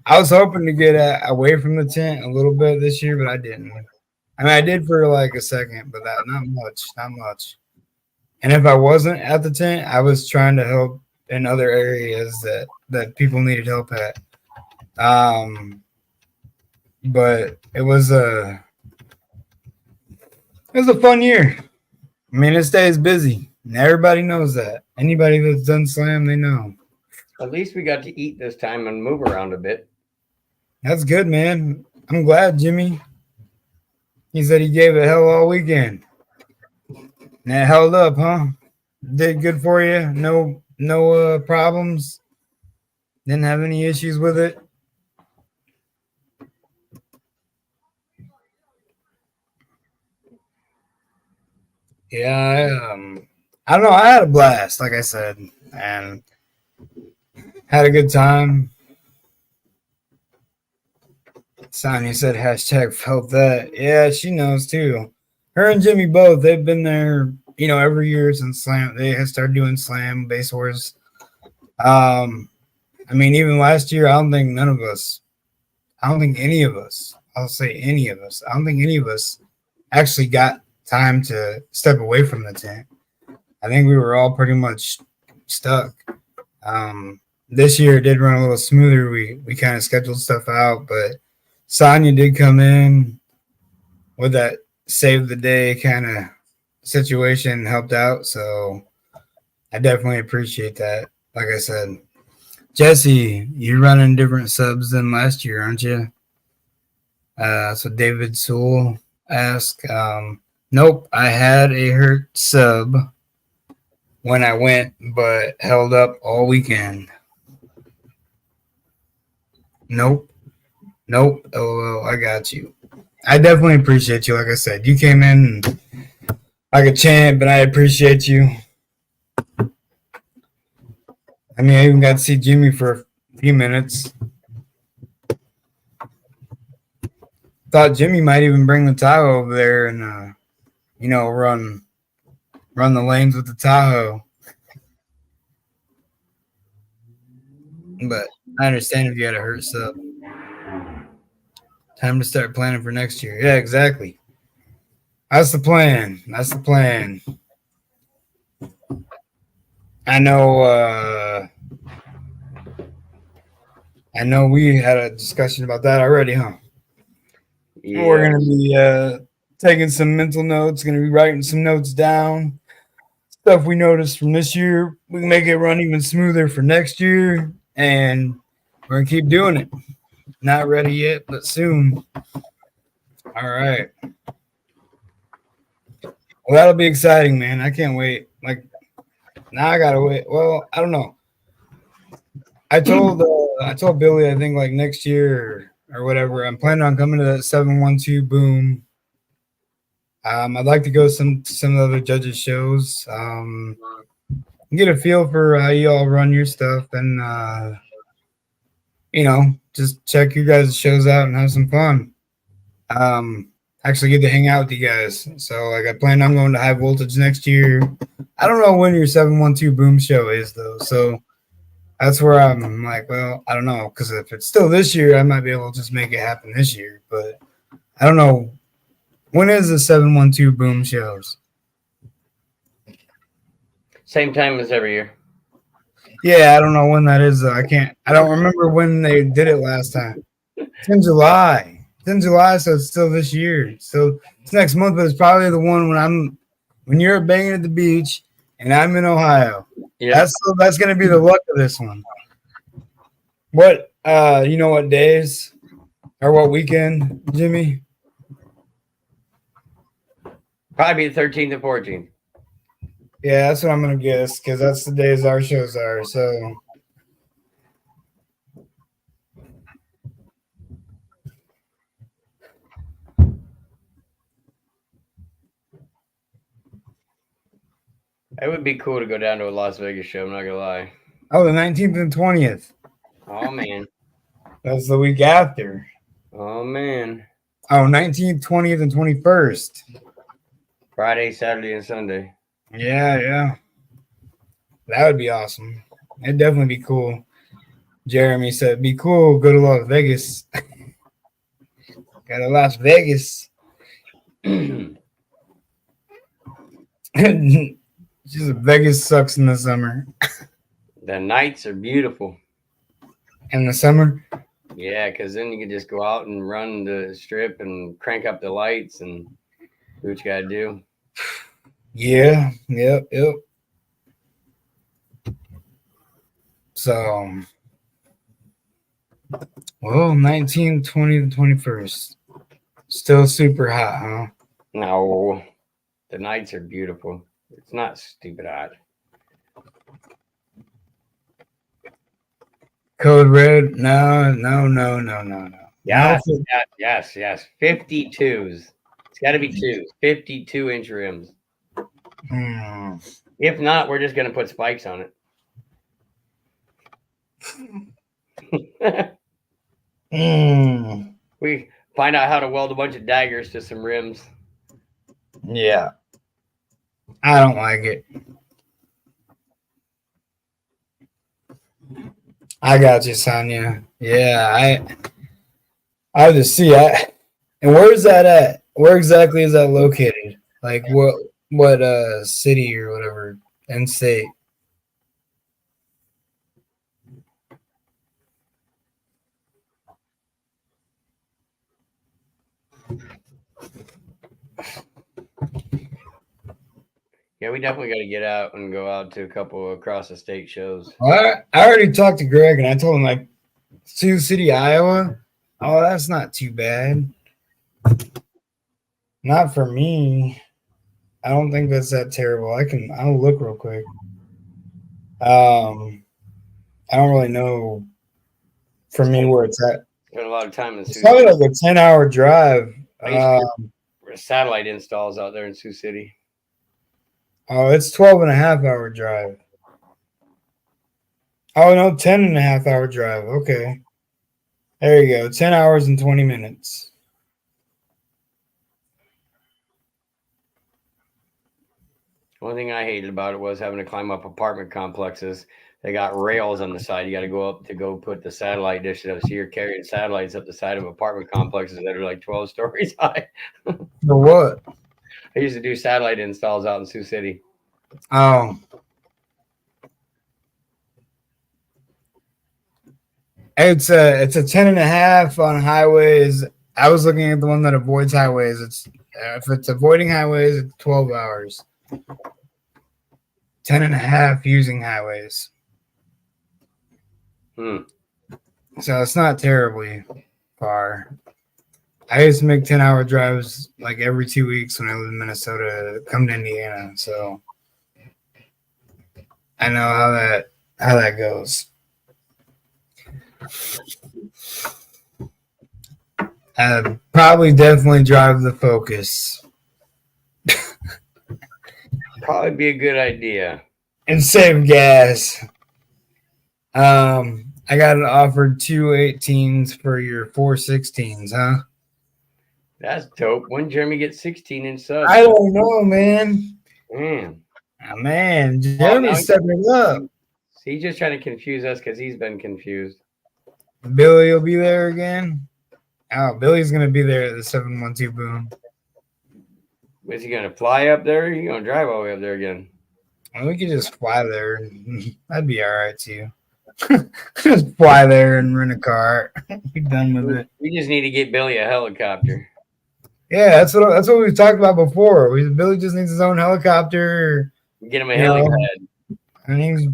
Speaker 1: I was hoping to get away from the tent a little bit this year, but I didn't. I mean, I did for like a second, but not much. And if I wasn't at the tent, I was trying to help in other areas that people needed help at. But it was a fun year. I mean, it stays busy, and everybody knows that. Anybody that's done Slam, they know.
Speaker 3: At least we got to eat this time and move around a bit.
Speaker 1: That's good, man. I'm glad, Jimmy. He said he gave it hell all weekend. And it held up, huh? Did good for you? No problems? Didn't have any issues with it? Yeah, I don't know. I had a blast, like I said, and had a good time. Sonya said hashtag felt that. Yeah, she knows too. Her and Jimmy both, they've been there, every year since Slam. They have started doing Slam Base Wars. I mean, even last year, I don't think any of us, I'll say any of us, I don't think any of us actually got time to step away from the tent. I think we were all pretty much stuck. This year it did run a little smoother. We kind of scheduled stuff out, but Sonya did come in with that save the day kind of situation helped out. So I definitely appreciate that. Like I said, Jesse, you're running different subs than last year, aren't you? So David Sewell asked. Nope, I had a hurt sub when I went, but held up all weekend. Nope. Oh, I got you. I definitely appreciate you. Like I said, you came in like a champ, and I appreciate you. I mean, I even got to see Jimmy for a few minutes. Thought Jimmy might even bring the Tahoe over there and, run the lanes with the Tahoe. But I understand if you had a hurt sub. Time to start planning for next year. Yeah, exactly. That's the plan. I know. I know we had a discussion about that already, huh?
Speaker 3: Yeah.
Speaker 1: We're gonna be taking some mental notes. Gonna be writing some notes down. Stuff we noticed from this year. We can make it run even smoother for next year, and we're gonna keep doing it. Not ready yet, but soon. All right. Well, that'll be exciting, man. I can't wait. Like now, I gotta wait. Well, I don't know. I told Billy I think like next year or whatever. I'm planning on coming to that 712 boom. I'd like to go some of the other judges shows. Get a feel for how you all run your stuff, and just check you guys' shows out and have some fun. Actually get to hang out with you guys. So like I plan on going to High Voltage next year. I don't know when your 712 boom show is though. So that's where I'm like, well, I don't know, because if it's still this year, I might be able to just make it happen this year. But I don't know. When is the 712 boom shows?
Speaker 3: Same time as every year.
Speaker 1: Yeah, I don't know when that is though. I don't remember when they did it last time. It's in July. It's in July, so it's still this year. So it's next month, but it's probably the one when you're banging at the beach and I'm in Ohio.
Speaker 3: Yeah.
Speaker 1: That's gonna be the luck of this one. What you know what days or what weekend, Jimmy?
Speaker 3: Probably the 13th and 14th.
Speaker 1: Yeah, that's what I'm gonna guess because that's the days our shows are. So
Speaker 3: It would be cool to go down to a Las Vegas show. I'm not gonna lie.
Speaker 1: oh, the 19th and 20th.
Speaker 3: Oh man.
Speaker 1: That's the week after.
Speaker 3: Oh man.
Speaker 1: Oh, 19th, 20th, and 21st.
Speaker 3: Friday, Saturday, and Sunday.
Speaker 1: Yeah. That would be awesome. It'd definitely be cool. Jeremy said, be cool, go to Las Vegas. Go to Las Vegas. Just Vegas sucks in the summer.
Speaker 3: The nights are beautiful.
Speaker 1: In the summer?
Speaker 3: Yeah, because then you can just go out and run the strip and crank up the lights and do what you gotta do.
Speaker 1: Yeah, yep. So, well, 19, 20, and 21st. Still super hot, huh?
Speaker 3: No, the nights are beautiful. It's not stupid hot.
Speaker 1: Code red? No.
Speaker 3: Yes. 52s. It's got to be twos. 52-inch rims. If not, we're just gonna put spikes on it. We find out how to weld a bunch of daggers to some rims.
Speaker 1: Yeah. I don't like it. I got you, Sonia. Yeah, I have to see. And where is that at? Where exactly is that located? Like what city or whatever and state?
Speaker 3: Yeah, we definitely got to get out and go out to a couple across the state shows.
Speaker 1: Well, I already talked to Greg, and I told him like Sioux City, Iowa. Oh, that's not too bad. Not for me. I don't think that's that terrible. I'll look real quick. I don't really know for me where it's at.
Speaker 3: Spent a lot of time in
Speaker 1: It's
Speaker 3: Sioux
Speaker 1: probably
Speaker 3: City.
Speaker 1: like a 10-hour drive.
Speaker 3: I used to do satellite installs out there in Sioux City.
Speaker 1: Oh, it's 12.5-hour drive. Oh no, 10.5-hour drive. Okay. There you go. 10 hours and 20 minutes.
Speaker 3: One thing I hated about it was having to climb up apartment complexes. They got rails on the side. You got to go up to go put the satellite dish up. So you're carrying satellites up the side of apartment complexes that are like 12 stories high.
Speaker 1: For what?
Speaker 3: I used to do satellite installs out in Sioux City.
Speaker 1: Oh. It's a 10.5 on highways. I was looking at the one that avoids highways. It's if it's avoiding highways, it's 12 hours. 10.5 using highways. So it's not terribly far. I used to make 10-hour drives like every 2 weeks when I lived in Minnesota to come to Indiana. So I know how that goes. I'd probably definitely drive the Focus.
Speaker 3: Probably be a good idea.
Speaker 1: And save gas. I got offered 2 18s for your 4 16s, huh?
Speaker 3: That's dope. When Jeremy gets 16-inch subs?
Speaker 1: I don't know, man.
Speaker 3: Man.
Speaker 1: Oh, man, Jeremy's stepping up.
Speaker 3: He's just trying to confuse us because he's been confused.
Speaker 1: Billy will be there again. Oh, Billy's gonna be there at the 712 boom.
Speaker 3: Is he gonna fly up there? Or are you gonna drive all the way up there again?
Speaker 1: Well, we could just fly there. That'd be all right too. Just fly there and rent a car. Be done with it.
Speaker 3: We just need to get Billy a helicopter.
Speaker 1: Yeah, that's what we've talked about before. Billy just needs his own helicopter.
Speaker 3: Get him a helipad.
Speaker 1: And he can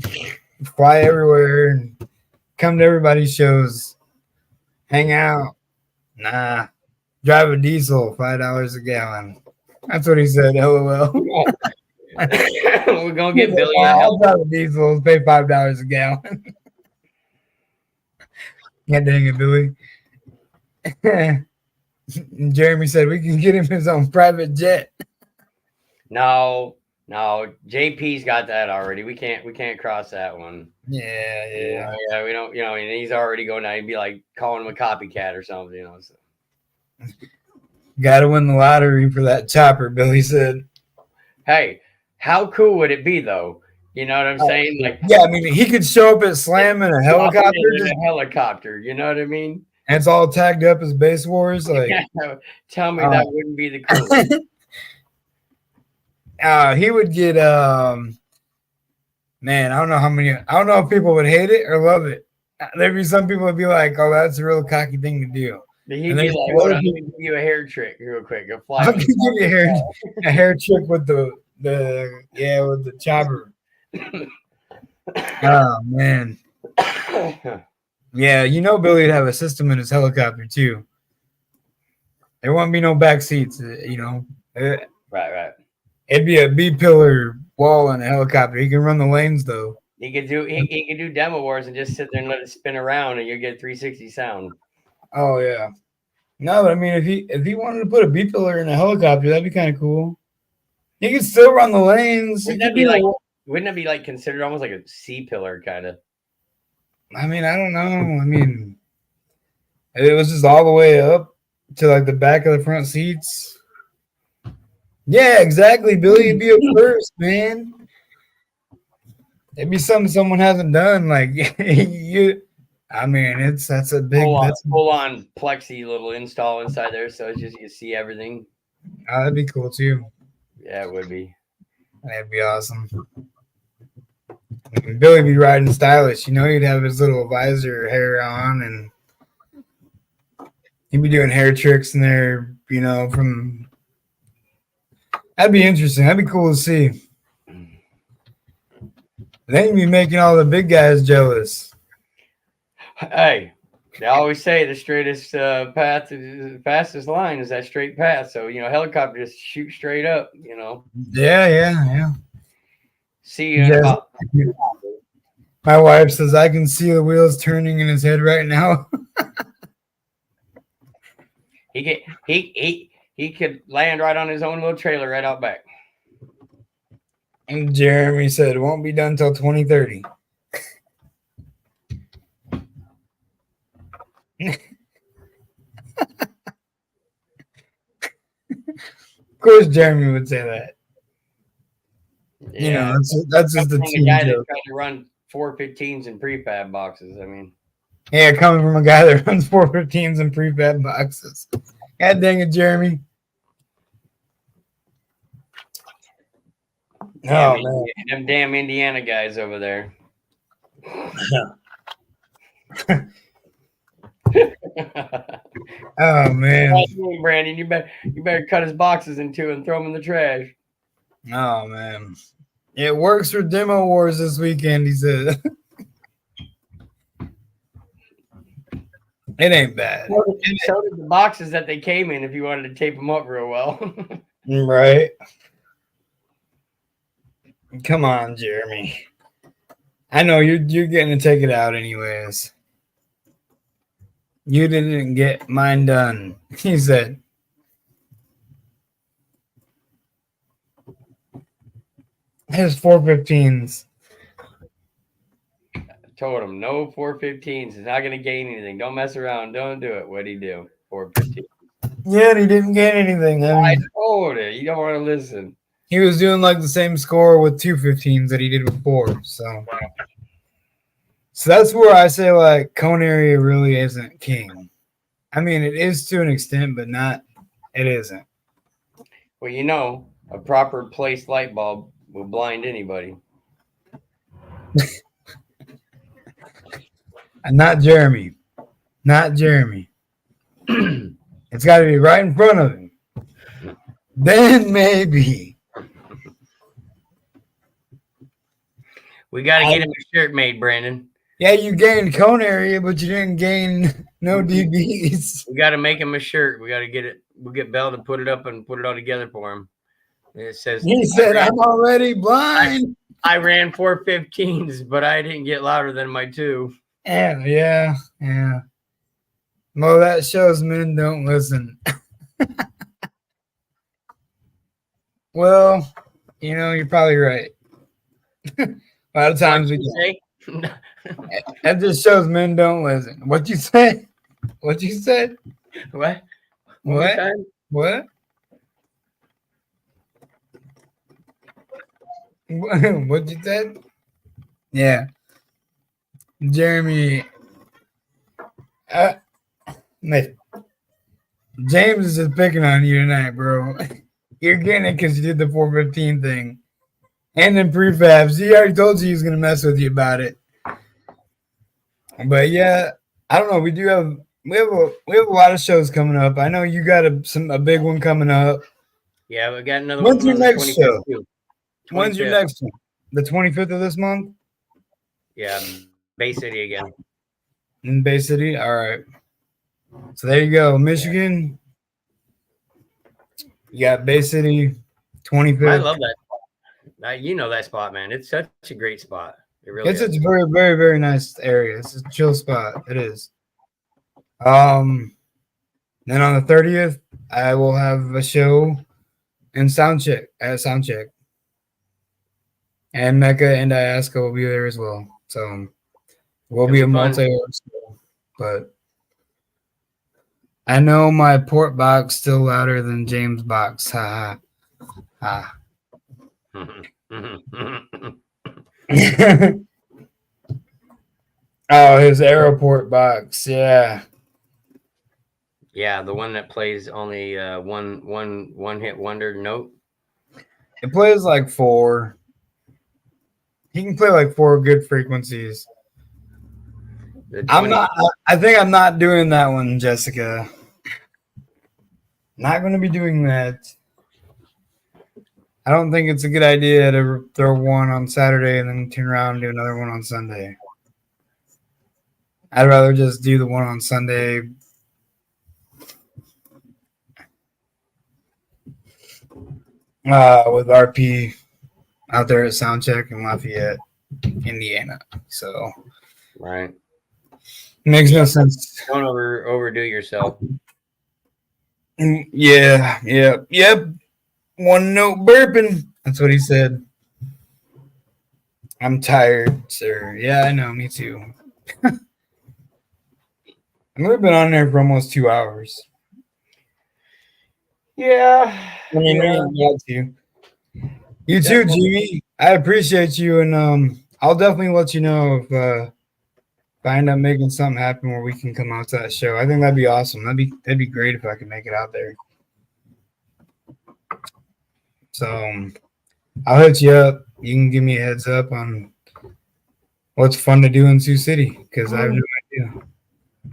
Speaker 1: fly everywhere and come to everybody's shows. Hang out. Nah. Drive a diesel, $5 a gallon. That's what he said, LOL.
Speaker 3: We're gonna get Billy a
Speaker 1: I'll drive a diesel, pay $5 a gallon. Yeah, dang it, Billy. Jeremy said we can get him his own private jet.
Speaker 3: No, JP's got that already. We can't cross that one.
Speaker 1: Yeah.
Speaker 3: We don't, and he's already going out. He'd be like calling him a copycat or something, So.
Speaker 1: Got to win the lottery for that chopper, Billy said.
Speaker 3: Hey, how cool would it be though? You know what I'm saying? Like,
Speaker 1: yeah, I mean, he could show up at Slam in a helicopter.
Speaker 3: You know what I mean?
Speaker 1: And it's all tagged up as Base Wars. Like,
Speaker 3: tell me that wouldn't be the
Speaker 1: coolest. He would get man, I don't know if people would hate it or love it. There'd be some people would be like, "Oh, that's a real cocky thing to do."
Speaker 3: He'd be like, "Hold on, let me give you a hair trick real quick.
Speaker 1: I'll give you a hair trick with the chopper." Oh man. Yeah, Billy would have a system in his helicopter too. There won't be no back seats,
Speaker 3: Right.
Speaker 1: It'd be a B-pillar wall in a helicopter. He can run the lanes though.
Speaker 3: He could do demo wars and just sit there and let it spin around, and you get 360 sound.
Speaker 1: Oh yeah. No, but I mean, if he wanted to put a B-pillar in a helicopter, that'd be kind of cool. He could still run the lanes.
Speaker 3: Wouldn't that be like considered almost like a C-pillar kind of?
Speaker 1: I mean, I don't know. I mean, it was just all the way up to like the back of the front seats. Yeah, exactly, Billy. It'd be a first, man. It'd be something someone hasn't done. Like I mean, that's a big
Speaker 3: full on plexi little install inside there, so it's just you see everything.
Speaker 1: Oh, that'd be cool too.
Speaker 3: Yeah, it would be.
Speaker 1: That'd be awesome. And Billy be riding stylish. He'd have his little visor hair on, and he'd be doing hair tricks in there. That'd be interesting. That'd be cool to see. Then you be making all the big guys jealous.
Speaker 3: Hey, they always say the straightest path, the fastest line is that straight path. So, helicopter just shoot straight up,
Speaker 1: Yeah.
Speaker 3: See you in
Speaker 1: Yes.
Speaker 3: about.
Speaker 1: My wife says I can see the wheels turning in his head right now.
Speaker 3: He could land right on his own little trailer right out back.
Speaker 1: And Jeremy said it won't be done until 2030. Of course, Jeremy would say that.
Speaker 3: Yeah,
Speaker 1: That's just the
Speaker 3: from the
Speaker 1: team
Speaker 3: guy that
Speaker 1: joke.
Speaker 3: tried to run 415s in prefab boxes. I mean,
Speaker 1: Yeah, coming from a guy that runs 415s and prefab boxes. God dang it, Jeremy.
Speaker 3: damn,
Speaker 1: Oh,
Speaker 3: them damn Indiana guys over there.
Speaker 1: Oh man.
Speaker 3: Brandon, you better cut his boxes in two and throw them in the trash.
Speaker 1: Oh man. It works for Demo Wars this weekend, he said. It ain't bad.
Speaker 3: So did the boxes that they came in if you wanted to tape them up real well.
Speaker 1: Right. Come on, Jeremy. I know you're getting to take it out anyways. You didn't get mine done, he said. His 415s.
Speaker 3: Told him no 415s. He's not going to gain anything. Don't mess around. Don't do it. What'd he do? 415.
Speaker 1: Yeah, and he didn't get anything.
Speaker 3: I told it. You don't want to listen.
Speaker 1: He was doing like the same score with 215s that he did before. So that's where I say like cone area really isn't king. I mean, it is to an extent, but not. It isn't.
Speaker 3: Well, a proper placed light bulb will blind anybody.
Speaker 1: Not Jeremy. Not Jeremy. It's got to be right in front of him. Then maybe.
Speaker 3: We got to get him a shirt made, Brandon.
Speaker 1: Yeah, you gained cone area, but you didn't gain no DBs.
Speaker 3: We got to make him a shirt. We got to get it. We'll get Bell to put it up and put it all together for him. It says,
Speaker 1: he said, I'm already blind.
Speaker 3: I ran 415s, but I didn't get louder than my two.
Speaker 1: Yeah. Well, that shows men don't listen. Well, you're probably right. A lot of times we don't. That just shows men don't listen. What you say? What you said?
Speaker 3: What?
Speaker 1: What? What? What you said? Yeah. Jeremy. James is just picking on you tonight, bro. You're getting it because you did the 415 thing. And then prefabs. He already told you he was going to mess with you about it. But yeah, I don't know. We have a lot of shows coming up. I know you got a big one coming up.
Speaker 3: Yeah, we got another
Speaker 1: When's
Speaker 3: one.
Speaker 1: your next show?
Speaker 3: 25th.
Speaker 1: When's your next one? The 25th of this month?
Speaker 3: Yeah, Bay City again.
Speaker 1: In Bay City? All right. So there you go. Michigan. You got Bay City, 25th.
Speaker 3: I love that spot. You know that spot, man. It's such a great spot. It really is.
Speaker 1: It's a very, very, very nice area. It's a chill spot. It is. Then on the 30th, I will have a show in Soundcheck at Soundcheck. And Mecca and Iaska will be there as well. So we'll be a multi-org show. But I know my port box still louder than James' box. Ha ha. Oh, his Aeroport box. Yeah.
Speaker 3: Yeah, the one that plays only one hit wonder note.
Speaker 1: It plays like 4. He can play like 4 good frequencies. I think I'm not doing that one, Jessica. Not going to be doing that. I don't think it's a good idea to throw one on Saturday and then turn around and do another one on Sunday. I'd rather just do the one on Sunday. With RP out there at Soundcheck in Lafayette, Indiana. So
Speaker 3: Right.
Speaker 1: makes no sense.
Speaker 3: Don't overdo yourself.
Speaker 1: Yeah. Yep. One note burping. That's what he said. I'm tired, sir. Yeah, I know. Me too. And we've been on there for almost 2 hours.
Speaker 3: Yeah.
Speaker 1: I mean, we ain't got to. You too, Jimmy. I appreciate you, and I'll definitely let you know if I end up making something happen where we can come out to that show. I think that'd be awesome. That'd be great if I could make it out there. So I'll hit you up. You can give me a heads up on what's fun to do in Sioux City because I have no idea.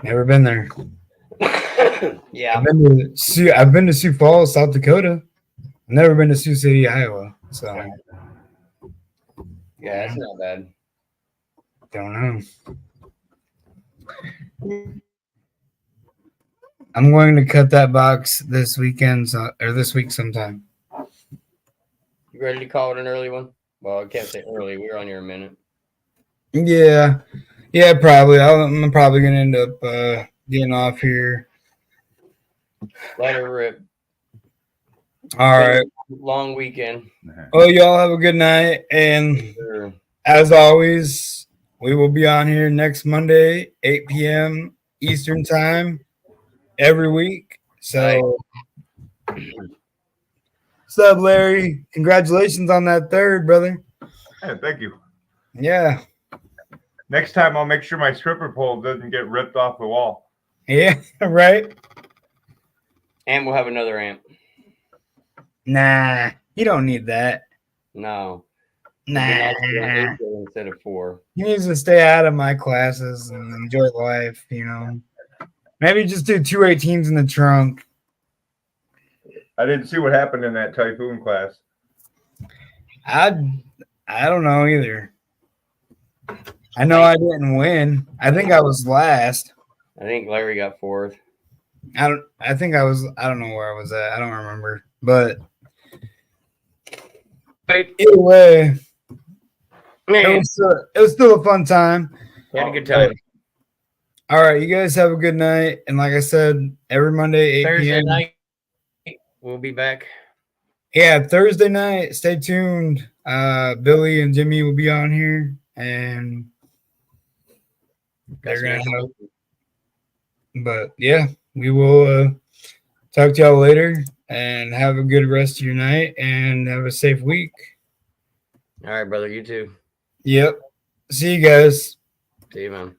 Speaker 1: Never been there.
Speaker 3: Yeah.
Speaker 1: I've been to Sioux Falls, South Dakota. I've never been to Sioux City, Iowa. So
Speaker 3: Yeah, it's not bad.
Speaker 1: don't know. I'm going to cut that box this weekend or this week sometime.
Speaker 3: You ready to call it an early one? Well, I can't say early. We're on here a minute.
Speaker 1: Yeah, probably. I'm probably gonna end up getting off here.
Speaker 3: Let her rip.
Speaker 1: All right.
Speaker 3: Long weekend.
Speaker 1: Well, y'all have a good night, and
Speaker 3: Sure.
Speaker 1: as always, we will be on here next Monday, 8 p.m. Eastern time, every week. So, what's up, Larry? Congratulations on that third, brother.
Speaker 4: Hey, thank you.
Speaker 1: Yeah.
Speaker 4: Next time, I'll make sure my stripper pole doesn't get ripped off the wall.
Speaker 1: Yeah, right?
Speaker 3: And we'll have another amp.
Speaker 1: Nah, you don't need that.
Speaker 3: No.
Speaker 1: Nah.
Speaker 3: Instead of 4.
Speaker 1: He needs to stay out of my classes and enjoy life, you know. Maybe just do 218s in the trunk.
Speaker 4: I didn't see what happened in that typhoon class.
Speaker 1: I don't know either. I know I didn't win. I think I was last.
Speaker 3: I think Larry got 4th.
Speaker 1: I don't know where I was at. I don't remember. But either way, it was still a fun time.
Speaker 3: We had a good time.
Speaker 1: All right, you guys have a good night. And like I said, every Monday, 8
Speaker 3: Thursday
Speaker 1: p.m.
Speaker 3: night, we'll be back.
Speaker 1: Yeah, Thursday night. Stay tuned. Billy and Jimmy will be on here, and they're gonna help. But yeah, we will talk to y'all later, and have a good rest of your night, and have a safe week.
Speaker 3: All right, brother. You too.
Speaker 1: Yep. See you guys.
Speaker 3: See you, man.